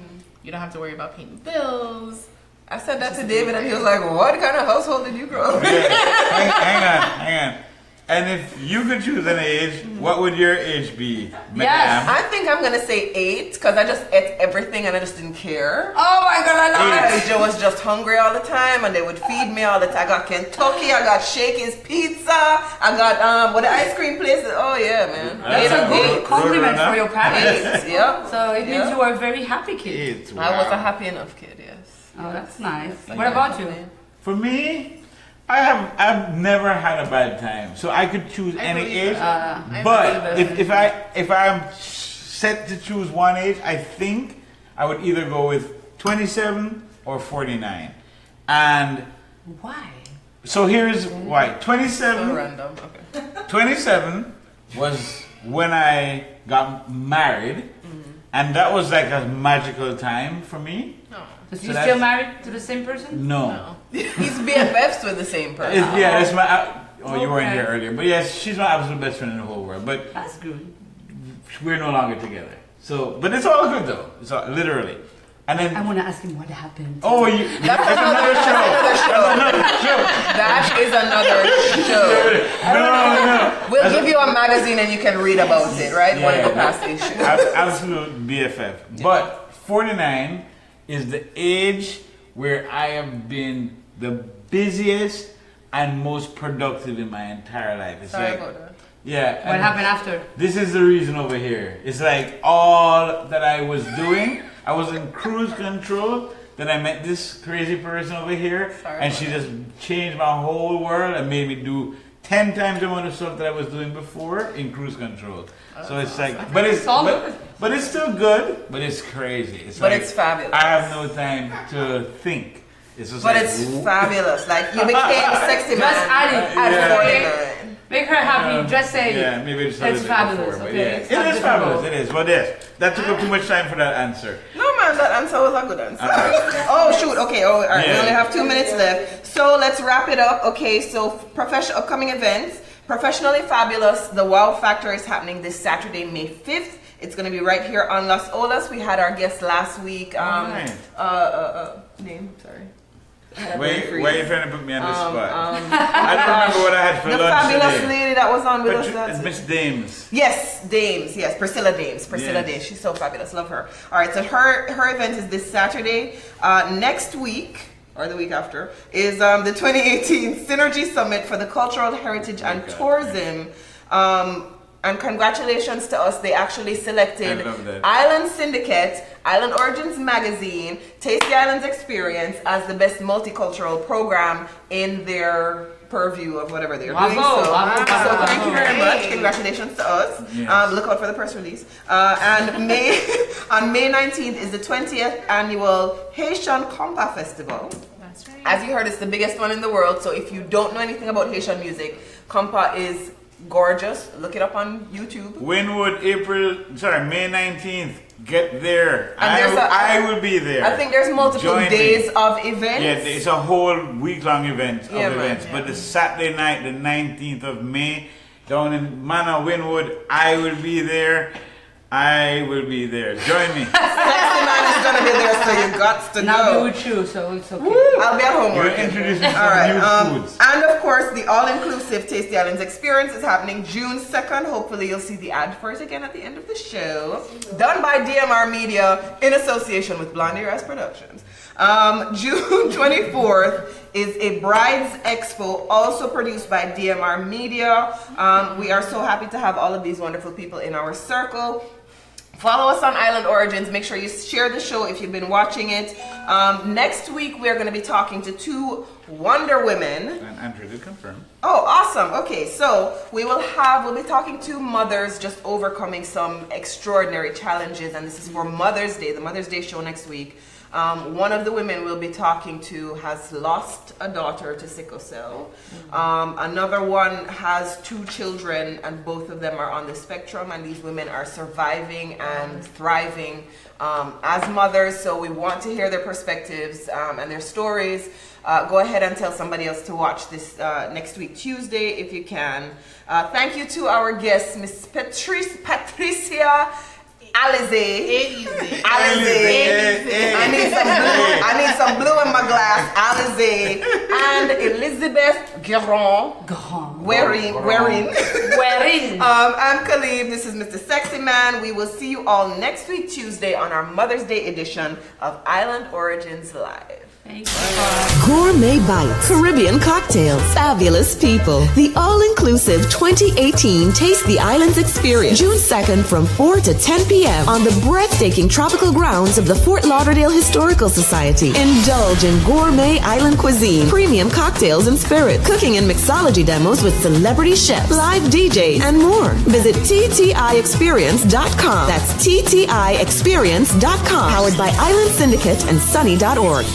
[SPEAKER 4] You don't have to worry about paying bills.
[SPEAKER 1] I said that to David and he was like, what kind of household did you grow up in?
[SPEAKER 2] hang on. And if you could choose an age, what would your age be, madam?
[SPEAKER 1] I think I'm gonna say 8 because I just ate everything and I just didn't care.
[SPEAKER 3] Oh my God, I love it.
[SPEAKER 1] I was just hungry all the time and they would feed me all the time. I got Kentucky, I got Shakey's Pizza, I got what the ice cream place. Oh yeah, man.
[SPEAKER 3] That's a good compliment for your parents.
[SPEAKER 1] 8, yep.
[SPEAKER 3] So it means
[SPEAKER 1] Yeah.
[SPEAKER 3] you are a very happy kid.
[SPEAKER 2] It's
[SPEAKER 1] I was a
[SPEAKER 2] wow.
[SPEAKER 1] happy enough kid, yes.
[SPEAKER 3] Oh, that's nice. What about you?
[SPEAKER 2] For me, I've never had a bad time, so I could choose any
[SPEAKER 4] believe
[SPEAKER 2] age.
[SPEAKER 4] that.
[SPEAKER 2] But if I'm set to choose one age, I think I would either go with 27 or 49. And
[SPEAKER 3] Why?
[SPEAKER 2] so here's why.
[SPEAKER 1] So
[SPEAKER 2] 27
[SPEAKER 1] random. Okay.
[SPEAKER 2] 27 was when I got married, and that was like a magical time for me.
[SPEAKER 4] No.
[SPEAKER 3] So you
[SPEAKER 2] that's-
[SPEAKER 3] still married to the same person?
[SPEAKER 2] No.
[SPEAKER 1] He's BFFs with the same person.
[SPEAKER 2] Yeah, that's my. You weren't
[SPEAKER 3] Okay.
[SPEAKER 2] here earlier, but yes, she's my absolute best friend in the whole world. But
[SPEAKER 3] That's good.
[SPEAKER 2] we're no longer together. So, but it's all good though. It's all, literally. And then,
[SPEAKER 3] I want to ask him what happened.
[SPEAKER 2] oh, that's another show.
[SPEAKER 1] That is another show.
[SPEAKER 2] No.
[SPEAKER 1] We'll give you a magazine and you can read about it, right? One of the
[SPEAKER 2] Yeah.
[SPEAKER 1] past issues.
[SPEAKER 2] Absolute BFF. But 49 is the age where I have been the busiest and most productive in my entire life. It's
[SPEAKER 1] Sorry
[SPEAKER 2] like,
[SPEAKER 1] about that.
[SPEAKER 2] yeah.
[SPEAKER 3] What
[SPEAKER 2] and
[SPEAKER 3] happened after?
[SPEAKER 2] This is the reason over here. It's like all that I was doing, I was in cruise control. Then I met this crazy person over here,
[SPEAKER 1] Sorry
[SPEAKER 2] and
[SPEAKER 1] about
[SPEAKER 2] she just changed my whole world and made me do 10 times the amount of stuff that I was doing before in cruise control. So it's like, but it's
[SPEAKER 3] all good.
[SPEAKER 2] but it's still good, but it's crazy. It's
[SPEAKER 1] But
[SPEAKER 2] like,
[SPEAKER 1] it's fabulous.
[SPEAKER 2] I have no time to think. It's just
[SPEAKER 1] But
[SPEAKER 2] like,
[SPEAKER 1] it's fabulous. Like you became sexy man
[SPEAKER 3] Just add it.
[SPEAKER 1] at
[SPEAKER 2] Yeah.
[SPEAKER 1] 49.
[SPEAKER 3] Make her happy. Just say
[SPEAKER 2] yeah, maybe it's a
[SPEAKER 3] it's
[SPEAKER 2] little bit
[SPEAKER 3] fabulous.
[SPEAKER 2] before, but
[SPEAKER 3] Okay,
[SPEAKER 2] yeah.
[SPEAKER 3] it's not
[SPEAKER 2] It is
[SPEAKER 3] difficult.
[SPEAKER 2] fabulous. It is. But yes, that took up too much time for that answer.
[SPEAKER 1] No man, that answer was a good answer. Oh shoot, okay, all right, we
[SPEAKER 2] Yeah.
[SPEAKER 1] only have 2 minutes left. So let's wrap it up. Okay, so upcoming events, Professionally Fabulous, the Wow Factor is happening this Saturday, May 5th. It's gonna be right here on Las Olas. We had our guest last week.
[SPEAKER 2] Alright.
[SPEAKER 1] Name, sorry.
[SPEAKER 2] Why are you trying to put me on the spot? I don't remember what I had for
[SPEAKER 1] The
[SPEAKER 2] lunch
[SPEAKER 1] fabulous
[SPEAKER 2] today.
[SPEAKER 1] lady that was on with us.
[SPEAKER 2] But
[SPEAKER 1] that's-
[SPEAKER 2] Miss Dames.
[SPEAKER 1] Yes, Dames. Yes, Priscilla Dames. Priscilla
[SPEAKER 2] Yes.
[SPEAKER 1] Dames. She's so fabulous. Love her. All right, so her event is this Saturday. Next week, or the week after, is the 2018 Synergy Summit for the Cultural Heritage and Tourism. And congratulations to us. They actually selected
[SPEAKER 2] I love that.
[SPEAKER 1] Island Syndicate, Island Origins Magazine, Taste the Islands Experience as the best multicultural program in their purview of whatever they're doing.
[SPEAKER 3] Bravo,
[SPEAKER 1] So,
[SPEAKER 3] bravo,
[SPEAKER 1] so
[SPEAKER 3] bravo.
[SPEAKER 1] thank you very much.
[SPEAKER 4] Hey.
[SPEAKER 1] Congratulations to us.
[SPEAKER 2] Yes.
[SPEAKER 1] Look out for the press release. And on May 19th is the 20th annual Haitian Compa Festival.
[SPEAKER 4] That's right.
[SPEAKER 1] As you heard, it's the biggest one in the world. So if you don't know anything about Haitian music, compa is gorgeous. Look it up on YouTube.
[SPEAKER 2] Winwood, May 19th. Get there.
[SPEAKER 1] And
[SPEAKER 2] I will be there.
[SPEAKER 1] I think there's multiple days of events.
[SPEAKER 2] Yeah, it's a whole week-long event
[SPEAKER 1] Man.
[SPEAKER 2] But the Saturday night, the 19th of May, down in Manor, Winwood, I will be there. Join me.
[SPEAKER 1] Sexy man is gonna be there, so you got to
[SPEAKER 3] And I'll
[SPEAKER 1] go.
[SPEAKER 3] be with you, so it's okay.
[SPEAKER 1] I'll be at home
[SPEAKER 2] You're
[SPEAKER 1] working.
[SPEAKER 2] introducing some
[SPEAKER 1] All right.
[SPEAKER 2] new foods.
[SPEAKER 1] And of course, the all-inclusive Taste the Islands experience is happening June 2nd. Hopefully, you'll see the ad for it again at the end of the show. Done by DMR Media in association with Blondie Rice Productions. June 24th is a Brides Expo, also produced by DMR Media. We are so happy to have all of these wonderful people in our circle. Follow us on Island Origins. Make sure you share the show if you've been watching it. Next week, we're going to be talking to two Wonder Women.
[SPEAKER 2] And Andrew did confirm.
[SPEAKER 1] Oh, awesome. Okay, so we'll be talking to mothers just overcoming some extraordinary challenges, and this is for Mother's Day, the Mother's Day show next week. One of the women we'll be talking to has lost a daughter to sickle cell. Another one has 2 children, and both of them are on the spectrum, and these women are surviving and thriving as mothers. So we want to hear their perspectives and their stories. Go ahead and tell somebody else to watch this next week, Tuesday, if you can. Thank you to our guest, Miss Particia. Elizee. I need some blue in my glass. Elizee and Elizabeth Guerin. I'm Calibe. This is Mr. Sexy Man. We will see you all next week, Tuesday, on our Mother's Day edition of Island Origins Live.
[SPEAKER 3] Thank you.
[SPEAKER 6] Gourmet Bites, Caribbean cocktails, fabulous people. The all-inclusive 2018 Taste the Islands experience, June 2nd from 4 to 10 p.m. on the breathtaking tropical grounds of the Fort Lauderdale Historical Society. Indulge in gourmet island cuisine, premium cocktails and spirit, cooking and mixology demos with celebrity chefs, live DJs, and more. Visit TTIExperience.com. That's TTIExperience.com. Powered by Island Syndicate and Sunny.org.